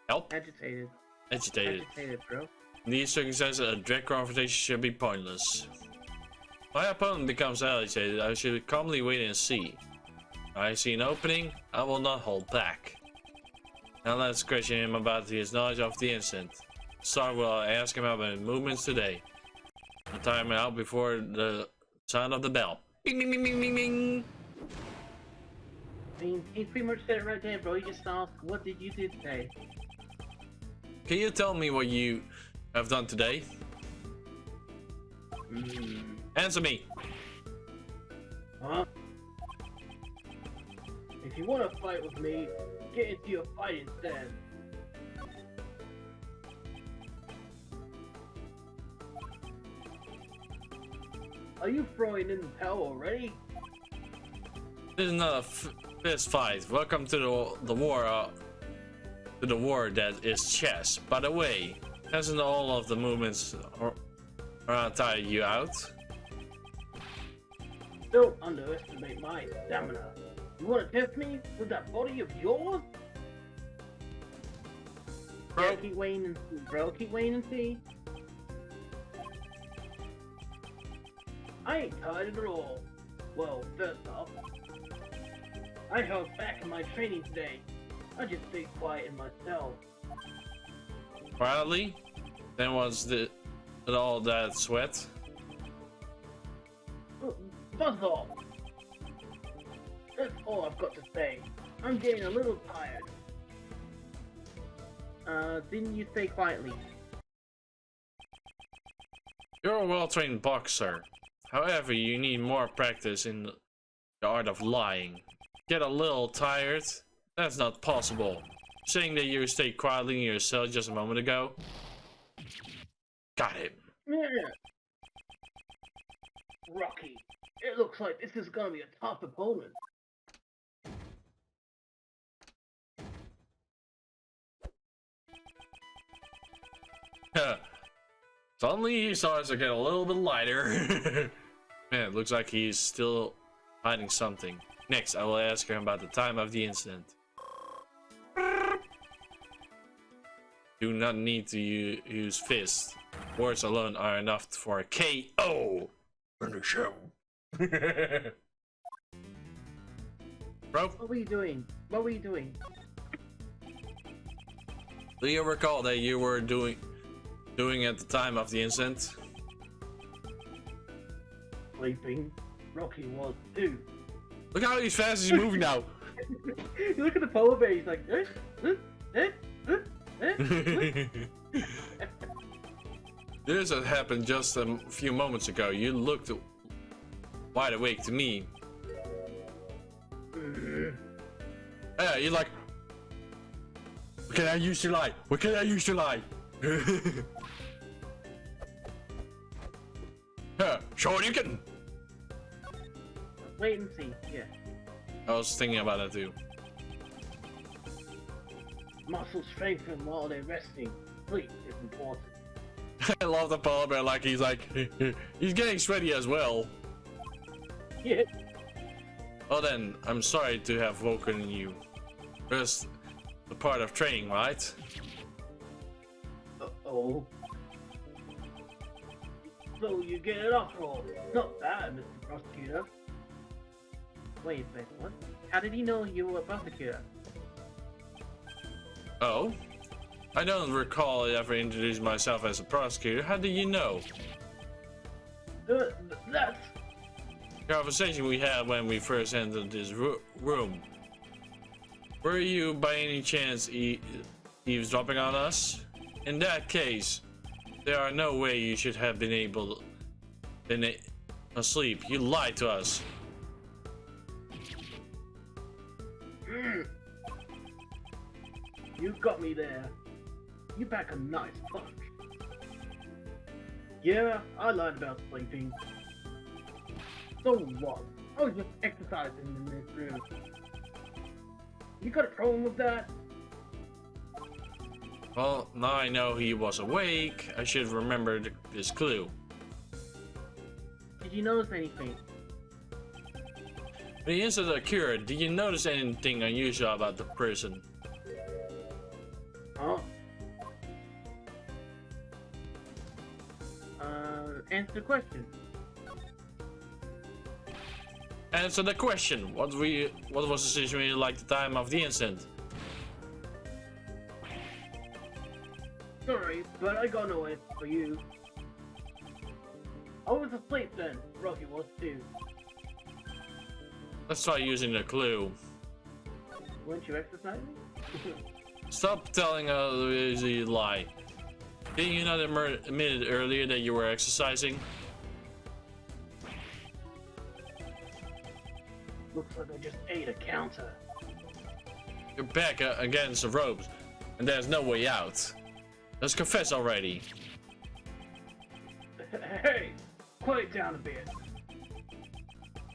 help? Agitated. Agitated. Agitated, bro. In these circumstances, a direct confrontation should be pointless. If my opponent becomes agitated, I should calmly wait and see. If I see an opening, I will not hold back. Now let's question him about his knowledge of the incident. Start will ask him about his movements today. I'll time him out before the sound of the bell. Bing, bing, bing, bing, bing, bing. I mean, he pretty much said it right there, bro. He just asked, what did you do today? Can you tell me what you have done today? Answer me. Huh? If you want to fight with me, get into your fight instead. Are you throwing in the towel already? This is not a fist fight. Welcome to the war. To the war that is chess. By the way, hasn't all of the movements around tired you out? Don't underestimate my stamina. You want to test me with that body of yours? Bro. Yeah, keep waiting and see, bro. Keep waiting and see. I ain't tired at all. Well, first off, I held back in my training today. I just stayed quiet in my cell. Quietly? Then was all that sweat? Buzz off! That's all I've got to say. I'm getting a little tired. Didn't you say quietly? You're a well-trained boxer. However, you need more practice in The art of lying. Get a little tired? That's not possible. Saying that you stayed quietly in your cell just a moment ago? Got it. Yeah. Rocky, it looks like this is gonna be a tough opponent. Suddenly he starts to get a little bit lighter. Man, it looks like he's still hiding something. Next, I will ask him about the time of the incident. Do not need to use fists. Words alone are enough for a KO. In the show. Bro, What were you doing? What were you doing? do you recall that you were doing at the time of the incident? Sleeping. Rocky was too. Look how he's fast he's moving now. You look at the polar bear, he's like, This had happened just a few moments ago. You looked wide awake to me. Yeah, you're like, what can I use to lie? What can I use to lie? Sure you can. Wait and see. Yeah. I was thinking about that too. Muscles strengthen while they're resting. Sleep is important. I love the polar bear, like he's getting sweaty as well. Yeah. Well then, I'm sorry to have woken you. Just a part of training, right? Uh-oh. So you get it after all. Not bad, Mr. Prosecutor. Wait a second, what? How did he know you were a prosecutor? Oh? I don't recall ever introducing myself as a prosecutor. How do you know? That's... Conversation we had when we first entered this room. Were you by any chance eavesdropping on us? In that case, there are no way you should have been asleep. You lied to us. You got me there. You pack a nice punch. Yeah, I lied about sleeping. So what? I was just exercising in this room. You got a problem with that? Well, now I know he was awake. I should remember this clue. Did you notice anything? When the incident occurred, did you notice anything unusual about the person? Huh? Answer the question. Answer the question. What was the situation like the time of the incident? Sorry, but I got no answer for you. I was asleep then. Rocky was too. Let's try using the clue. Weren't you exercising? Stop telling a easy lie. Didn't you not admit earlier that you were exercising? Looks like I just ate a counter. You're back against the ropes, and there's no way out. Let's confess already. Hey, quiet down a bit.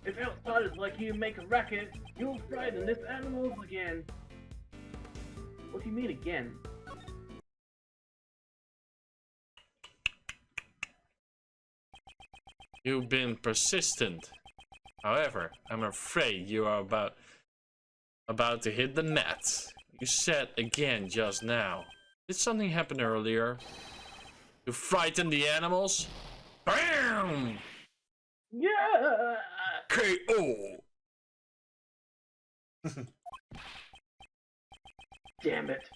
If outsiders like you make a racket, you'll frighten this animals again. What do you mean again? You've been persistent. However, I'm afraid you are about to hit the net. You said again just now. Did something happen earlier? To frighten the animals? BAM! Yeah! KO! Damn it.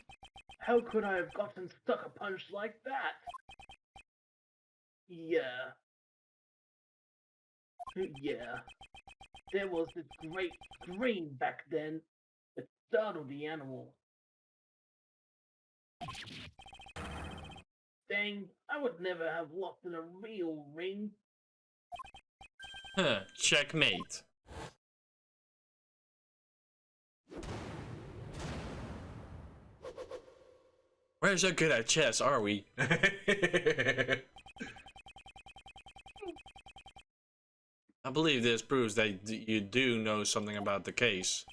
How could I have gotten stuck a punch like that? Yeah. Yeah. There was this great scream back then that startled the animal. Dang, I would never have lost in a real ring. Huh, checkmate. We're so good at chess, are we? I believe this proves that you do know something about the case.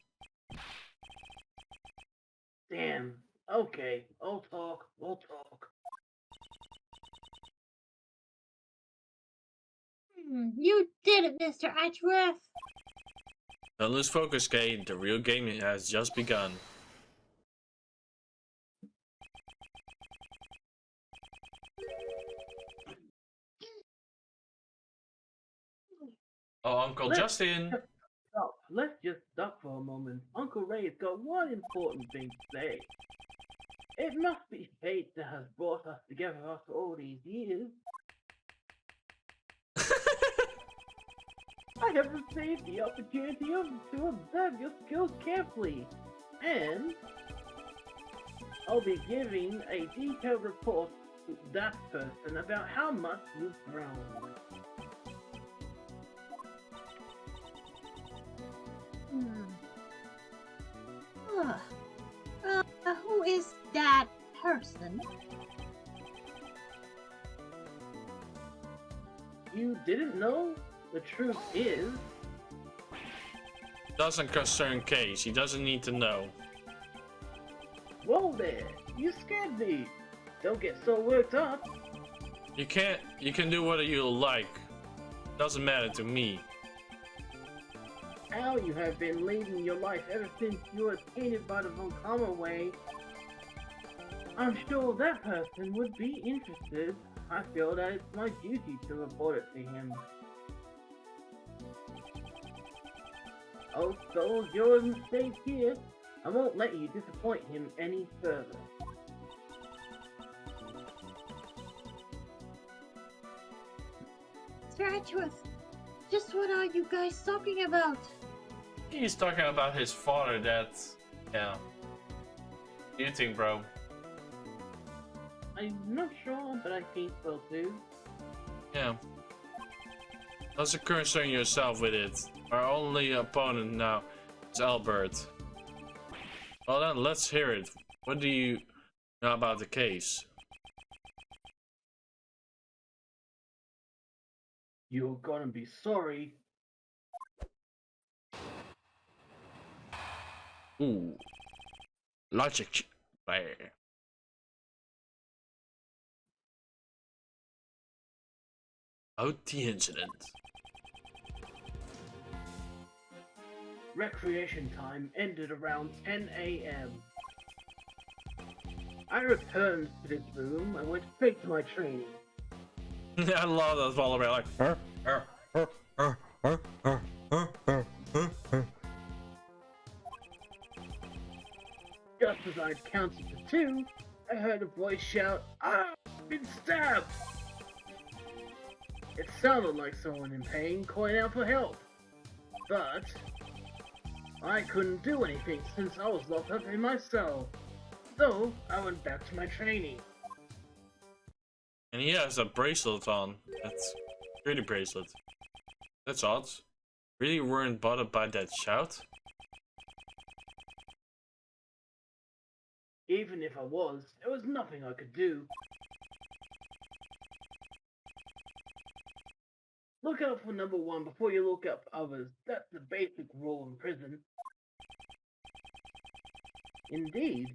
Damn. Okay, we'll talk. You did it, Mr. Edgeworth. Don't lose focus, Kay. The real game has just begun. Oh, Uncle Justin. Stop. Let's just stop for a moment. Uncle Ray's got one important thing to say. It must be fate that has brought us together after all these years. I have received the opportunity to observe your skills carefully, and I'll be giving a detailed report to that person about how much you've grown. Who is that person? You didn't know? The truth is... Doesn't concern Case. He doesn't need to know. Whoa there! You scared me! Don't get so worked up! You can do what you like. Doesn't matter to me. How you have been leading your life ever since you were tainted by the Volcama way. I'm sure that person would be interested. I feel that it's my duty to report it to him. Also, you're in safe here. I won't let you disappoint him any further. Mr. Edgeworth, just what are you guys talking about? He's talking about his father that... Yeah. What do you think, bro? I'm not sure, but I think so too. Yeah. Doesn't concern yourself with it. Our only opponent now is Albert. Well then, let's hear it. What do you know about the case? You're gonna be sorry. Ooh. Logic. There. About the incident. Recreation time ended around 10 a.m. I returned to this room and went straight to my training. I love that follow me like. Just as I counted to 2, I heard a voice shout, "I've been stabbed!" It sounded like someone in pain calling out for help, but I couldn't do anything since I was locked up in my cell, so I went back to my training. And he has a bracelet on. That's pretty bracelet. That's odd. Really weren't bothered by that shout? Even if I was, there was nothing I could do. Look out for number 1 before you look up others. That's the basic rule in prison. Indeed,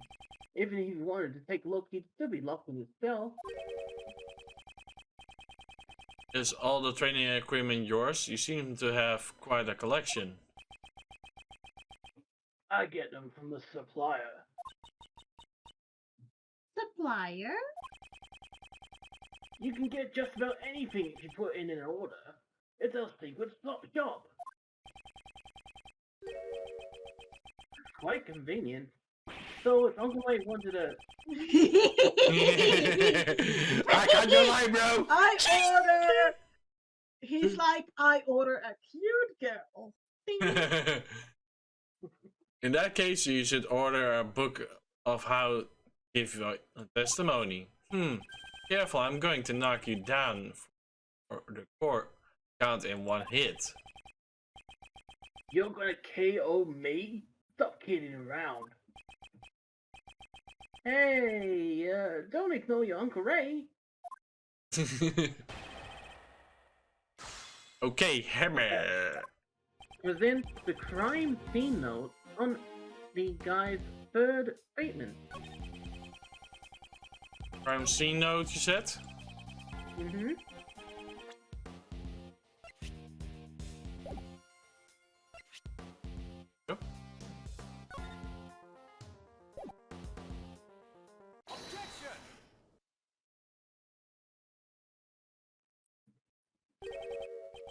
even if he wanted to take a look, he'd still be locked in his cell. Is all the training equipment yours? You seem to have quite a collection. I get them from the supplier. Supplier? You can get just about anything if you put in an order. It's a secret shop. Quite convenient. So if Uncle Wade wanted to... I got your line, bro! I order! He's like, I order a cute girl. Ding. In that case, you should order a book of how to give a testimony. Careful, I'm going to knock you down for the court count in one hit. You're gonna KO me? Stop kidding around. Hey, don't ignore your Uncle Ray. Okay, hammer. Presents the crime scene note on the guy's third statement. Crime scene note, you said? Mm-hmm. Yep.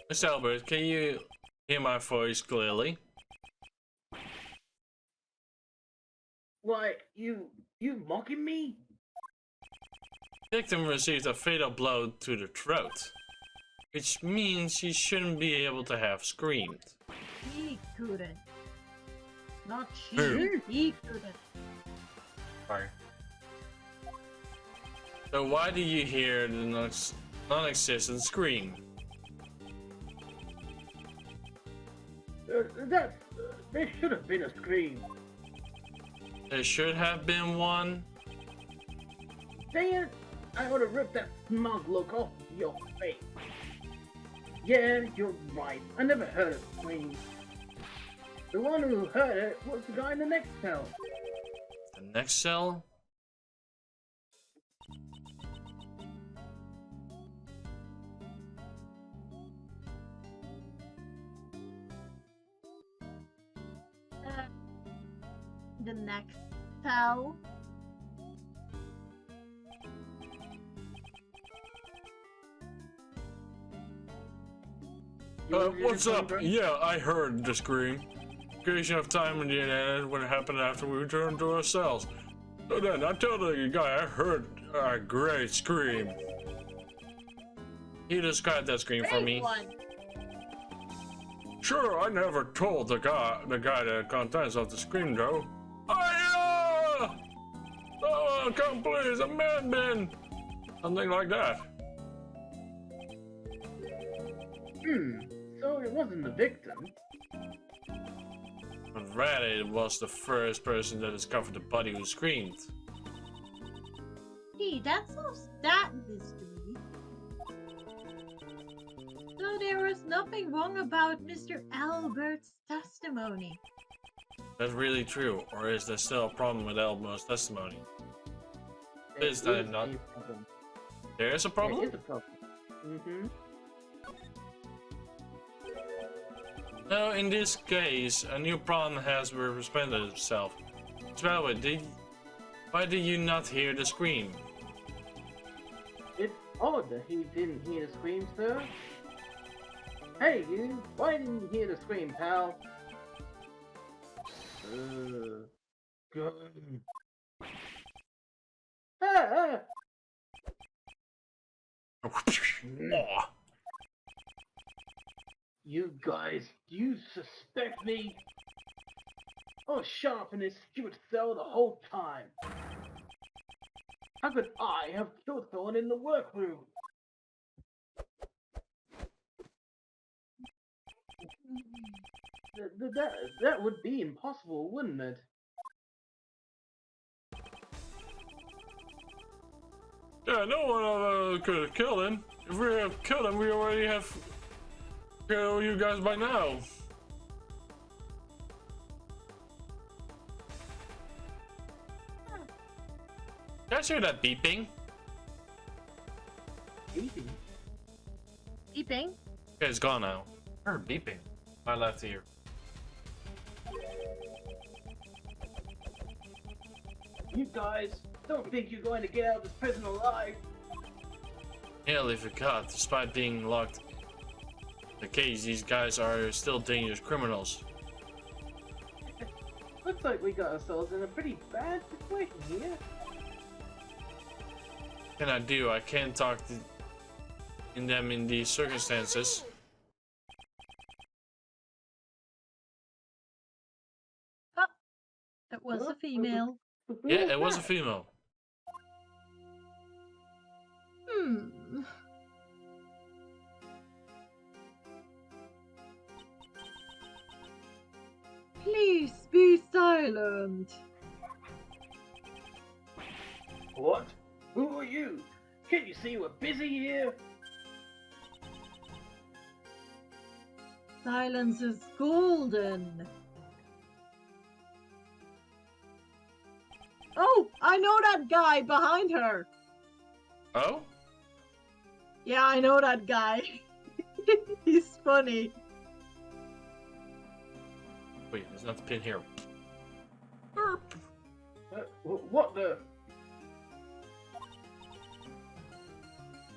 Mr. Albert, can you hear my voice clearly? Why, you mocking me? Victim received a fatal blow to the throat, which means he shouldn't be able to have screamed. He couldn't. Not she. Who? He couldn't. Sorry. So why do you hear the non-existent scream? There should have been a scream. There should have been one. Dang it! I ought to rip that smug look off your face. Yeah, you're right. I never heard a scream. The one who heard it was the guy in the next cell. The next cell? The next cell. What's up? Yeah, I heard the scream. Occasion of time in the end when it happened after we returned to our cells. So then, I told the guy I heard a great scream. He described that scream for me. One. Sure, I never told the guy the contents of the scream though. Oh, come please, a man bin! Something like that. So it wasn't the victim. But rather, it was the first person that discovered the body who screamed. Gee, that solves that mystery. So there was nothing wrong about Mr. Albert's testimony. That's really true, or is there still a problem with Elmo's testimony? Is There that not? a problem. There is a There problem? is a problem. Mm-hmm. No, in this case, a new problem has presented itself. By the way, why did you not hear the scream? It's odd that he didn't hear the scream, sir. Hey, you! Why didn't you hear the scream, pal? Good. Ah! Oh. You guys, do you suspect me? I was sharp in this stupid cell the whole time. How could I have killed someone in the workroom? That would be impossible, wouldn't it? Yeah, no one could have killed him. If we have killed him, we already have killed you guys by now. Did I hear that beeping? Beeping. Beeping? Okay, it's gone now. I heard beeping. My left ear. You guys don't think you're going to get out of this prison alive? Nearly forgot, despite being locked in the cage, these guys are still dangerous criminals. Looks like we got ourselves in a pretty bad situation here. What can I do? I can't talk to them in these circumstances. Oh, it was a female. Yeah, it was a female. Please be silent. What? Who are you? Can't you see we're busy here? Silence is golden. Oh, I know that guy behind her. Oh? Yeah, I know that guy. He's funny. Wait, there's not the pin here. Burp. What the?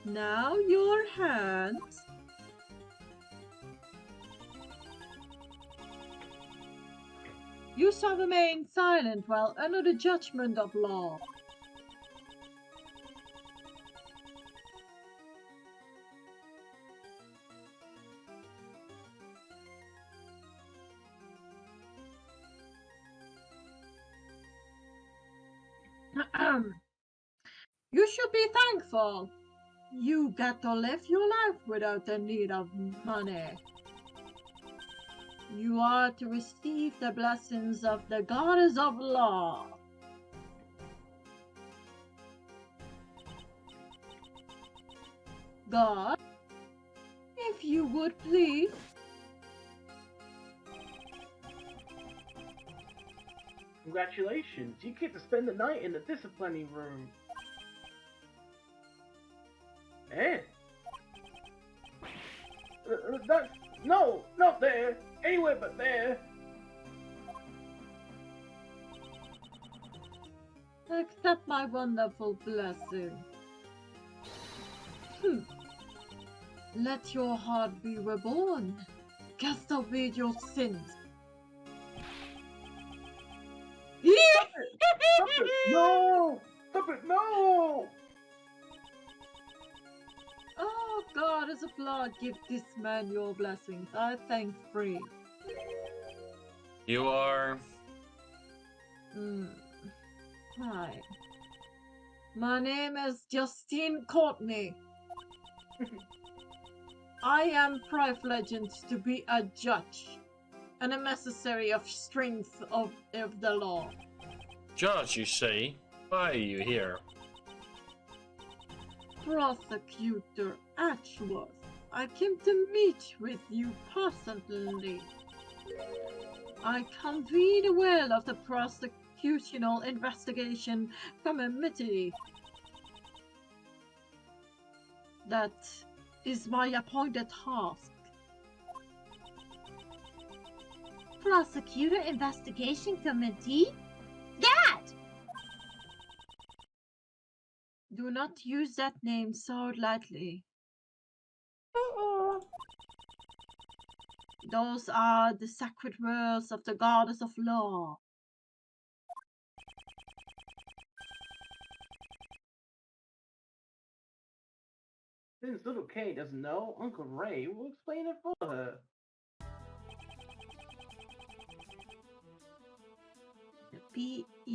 Now your hands. You shall remain silent while under the judgment of law. You should be thankful. You get to live your life without the need of money. You are to receive the blessings of the goddess of law. God, if you would please. Congratulations, you get to spend the night in the disciplining room. Eh? That's... No, not there. Anywhere but there. Accept my wonderful blessing. Let your heart be reborn. Cast away your sins. Stop it! No! Stop it! No! Oh, God, as of law, give this man your blessings. I thank free. You are... Hi. My name is Justine Courtney. I am privileged to be a judge and a necessary of strength of the law. Judge, you say? Why are you here? Prosecutor Edgeworth, I came to meet with you personally. I convene the will of the prosecutional investigation committee. That is my appointed task. Prosecutor Investigation Committee? That! Do not use that name so lightly. Those are the sacred words of the goddess of law. Since little Kay doesn't know, Uncle Ray will explain it for her. PET.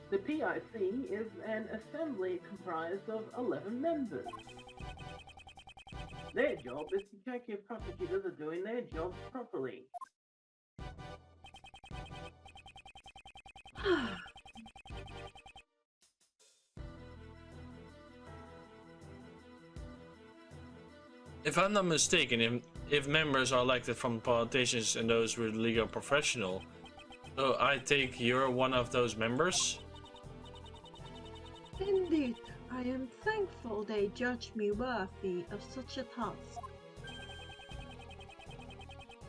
The PIC is an assembly comprised of 11 members. Their job is to check if prosecutors are doing their jobs properly. If I'm not mistaken, if members are elected from politicians and those with legal professional, so I take you're one of those members? Indeed, I am thankful they judge me worthy of such a task.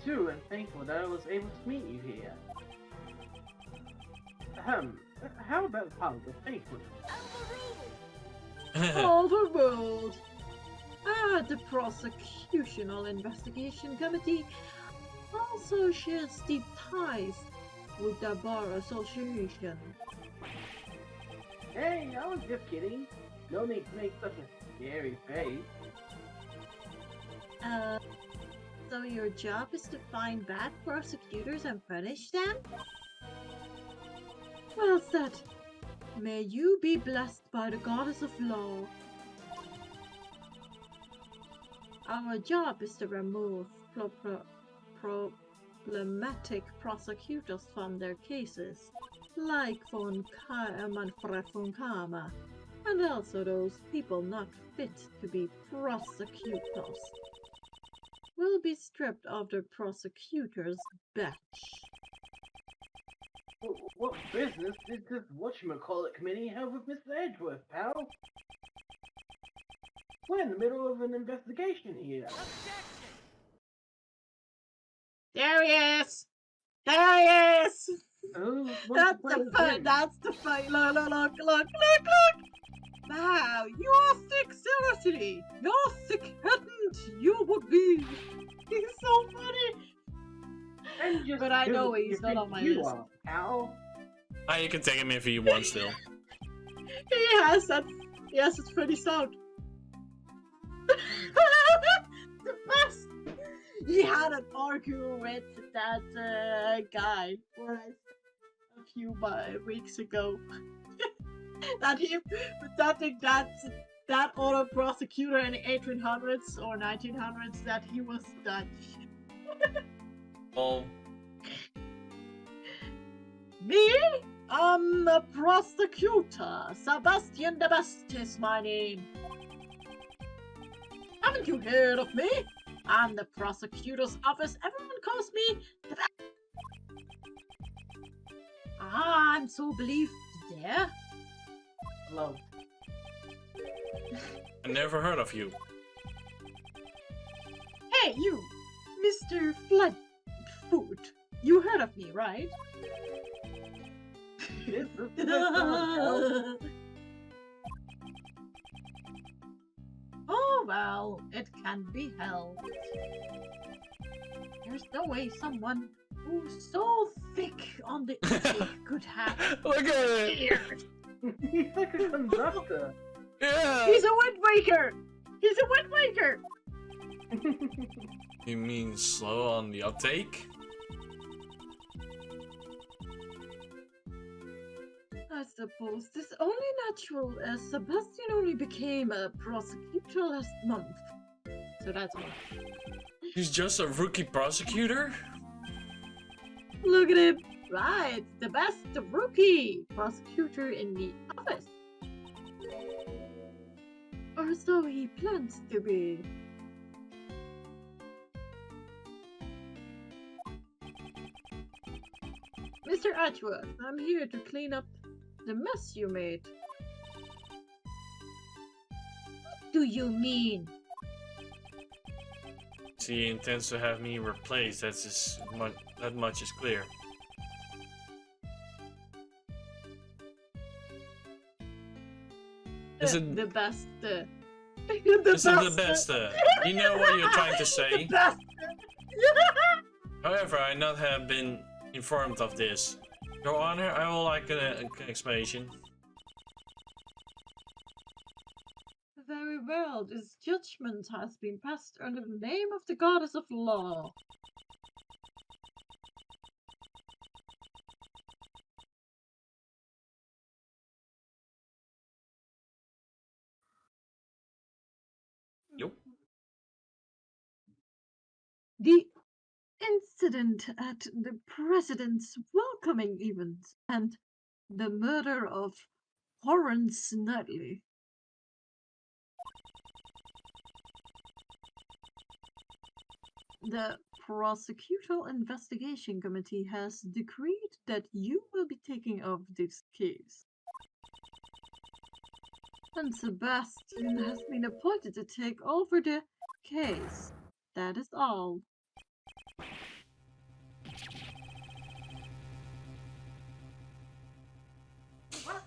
Too, and thankful that I was able to meet you here. How about politics? Overruled. The Prosecutional Investigation Committee also shares deep ties with the Bar Association. Hey, I was just kidding. No need to make such a scary face. So your job is to find bad prosecutors and punish them? Well said. May you be blessed by the goddess of law. Our job is to remove problematic prosecutors from their cases. like Manfred von Kama, and also those people not fit to be prosecutors, will be stripped of the prosecutor's badge. What business did this whatchamacallit committee have with Mr. Edgeworth, pal? We're in the middle of an investigation here. There he is! There he is! That's the fight! That's the fight! Look, look, look, look, look, look! Wow, you're thick, seriously! You're thick-headed! You would be! He's so funny! But I know he's not on my list. Pal. You can take him if you want still. Yes, it's pretty sound. The best! He had an argument with that guy a few weeks ago. that other prosecutor in the 1800s or 1900s that he was Dutch. Oh. Me? I'm a prosecutor. Sebastian the Best is my name. Haven't you heard of me? I'm the prosecutor's office. Everyone calls me the Best. Ah, I'm so believed there. Hello. I never heard of you. Hey, you, Mr. Floodfoot. You heard of me, right? Oh well, it can be helped. There's no way someone who's so thick on the intake could have. Look at it! He's like a conductor. Yeah! He's a wind waker! He's a wind waker! You mean slow on the uptake? I suppose this only natural as Sebastian only became a prosecutor last month. So that's why. He's just a rookie prosecutor? Look at him! Right, the best rookie prosecutor in the office. Or so he plans to be. Mr. Edgeworth, I'm here to clean up the mess you made. What do you mean? He intends to have me replaced, that much is clear. Is it the best? This is the best. You know what you're trying to say. The best. However, I not have been informed of this. Your Honor, I would like an explanation. Very well. This judgment has been passed under the name of the goddess of law. Yup. The incident at the president's welcoming event and the murder of Horace Knightley. The Prosecutor Investigation Committee has decreed that you will be taking over this case. And Sebastian has been appointed to take over the case. That is all. What?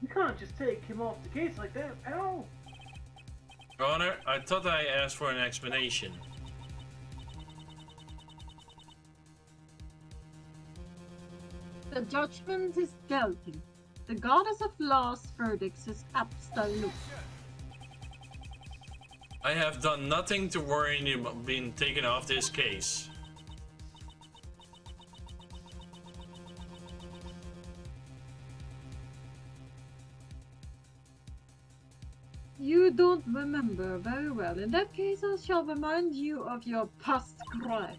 You can't just take him off the case like that, pal. Your Honor, I thought I asked for an explanation. The judgment is guilty. The goddess of law's verdict is absolute. I have done nothing to worry you about being taken off this case. You don't remember very well. In that case, I shall remind you of your past crime.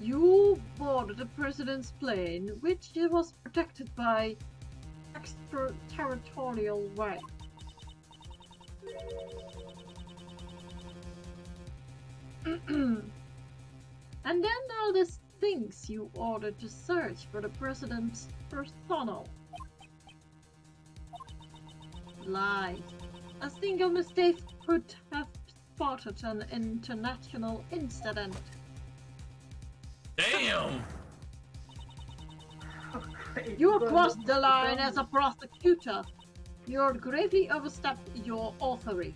You boarded the president's plane, which was protected by extraterritorial rights. And then all these things you ordered to search for the president's personnel. Lies. A single mistake could have spotted an international incident. Damn! You crossed the line as a prosecutor. You gravely overstepped your authority.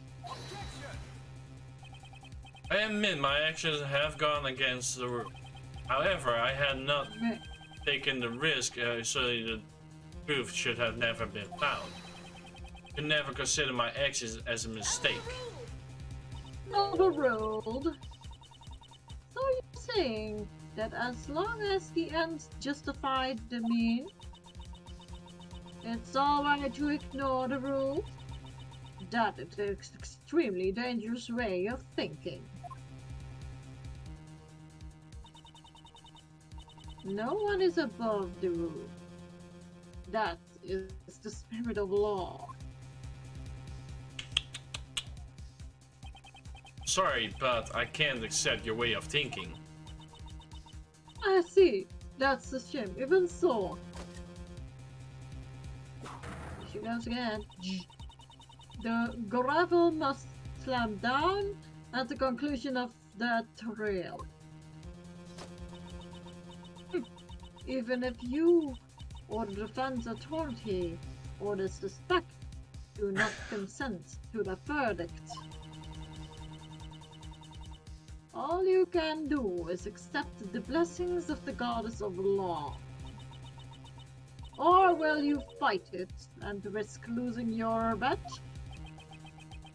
I admit my actions have gone against the rule. However, I had not taken the risk, so the truth should have never been found. You never consider my actions as a mistake. Overruled. So you're saying that as long as the ends justified the means, it's alright to ignore the rules? That is an extremely dangerous way of thinking. No one is above the rule. That is the spirit of law. Sorry, but I can't accept your way of thinking. I see. That's a shame. Even so. She goes again. The gravel must slam down at the conclusion of that trail. Even if you or the defense authority or the suspect do not consent to the verdict. All you can do is accept the blessings of the goddess of law. Or will you fight it and risk losing your bet?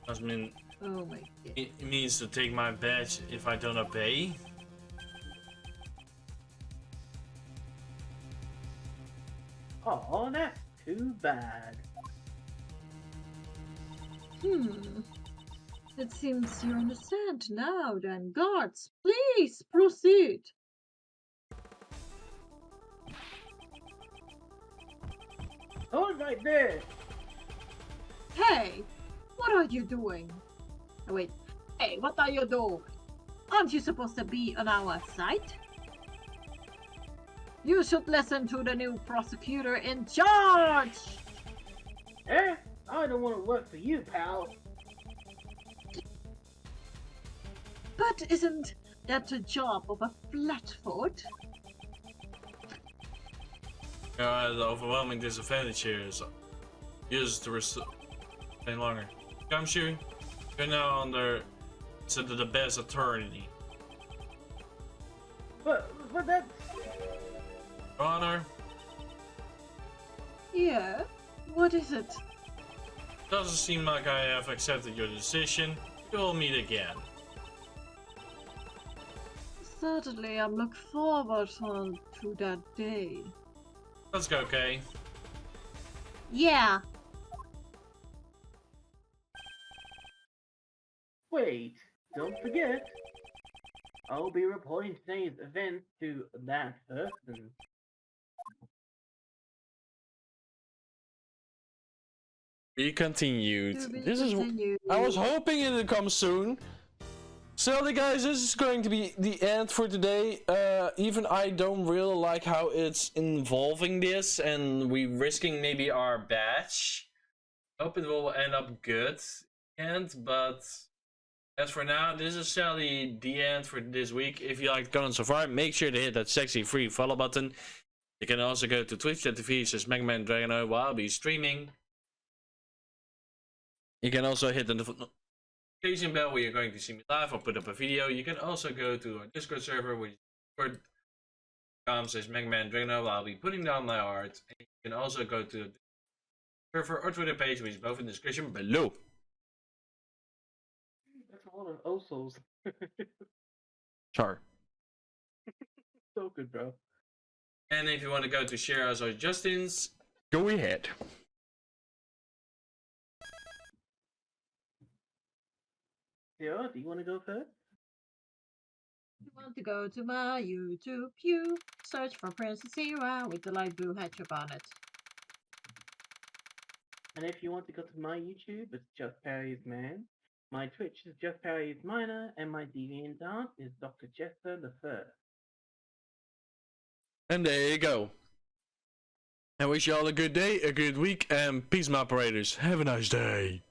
I mean, Oh my god. it means to take my badge if I don't obey? Oh, that's too bad. It seems you understand now then. Guards, please proceed. Hold right there. Hey, what are you doing? Oh, wait. Hey, what are you doing? Aren't you supposed to be on our side? You should listen to the new prosecutor in charge! Eh? I don't want to work for you, pal. But isn't that the job of a flatfoot? The overwhelming disadvantage here is used to restore any longer. Gumshoe, you're now under the best attorney. But that's... Your Honor, Yeah? What is it? doesn't seem like I have accepted your decision. We'll meet again. Certainly, I'm looking forward to that day. Let's go, Kay. Yeah. Wait, don't forget. I'll be reporting today's event to that person. We continued. To be This is. continued. I was hoping it would come soon. So, guys, this is going to be the end for today. Even I don't really like how it's involving this, and we risking maybe our badge. Hope it will end up good, but as for now, this is sadly the end for this week. If you liked the content so far, make sure to hit that sexy free follow button. You can also go to twitch.tv/MegaDragonoid while I'll be streaming. You can also hit the notification bell where you're going to see me live or put up a video. You can also go to our Discord server, which is discord.com/MegaDragonoid. I'll be putting down my art. And you can also go to the server or Twitter page, which is both in the description below. That's a lot of osos. Sure. So good, bro. And if you want to go to Sira and Justin's, Go ahead. Sierra, do you want to go first? You want to go to my YouTube, you search for Princess Sira with the light blue hedgehog on it. And if you want to go to my YouTube, it's Just Parry's Man. My Twitch is Just Parry's Minor, and my DeviantArt is Dr. Chester the Third. And there you go. I wish you all a good day, a good week, and peace, my operators. Have a nice day.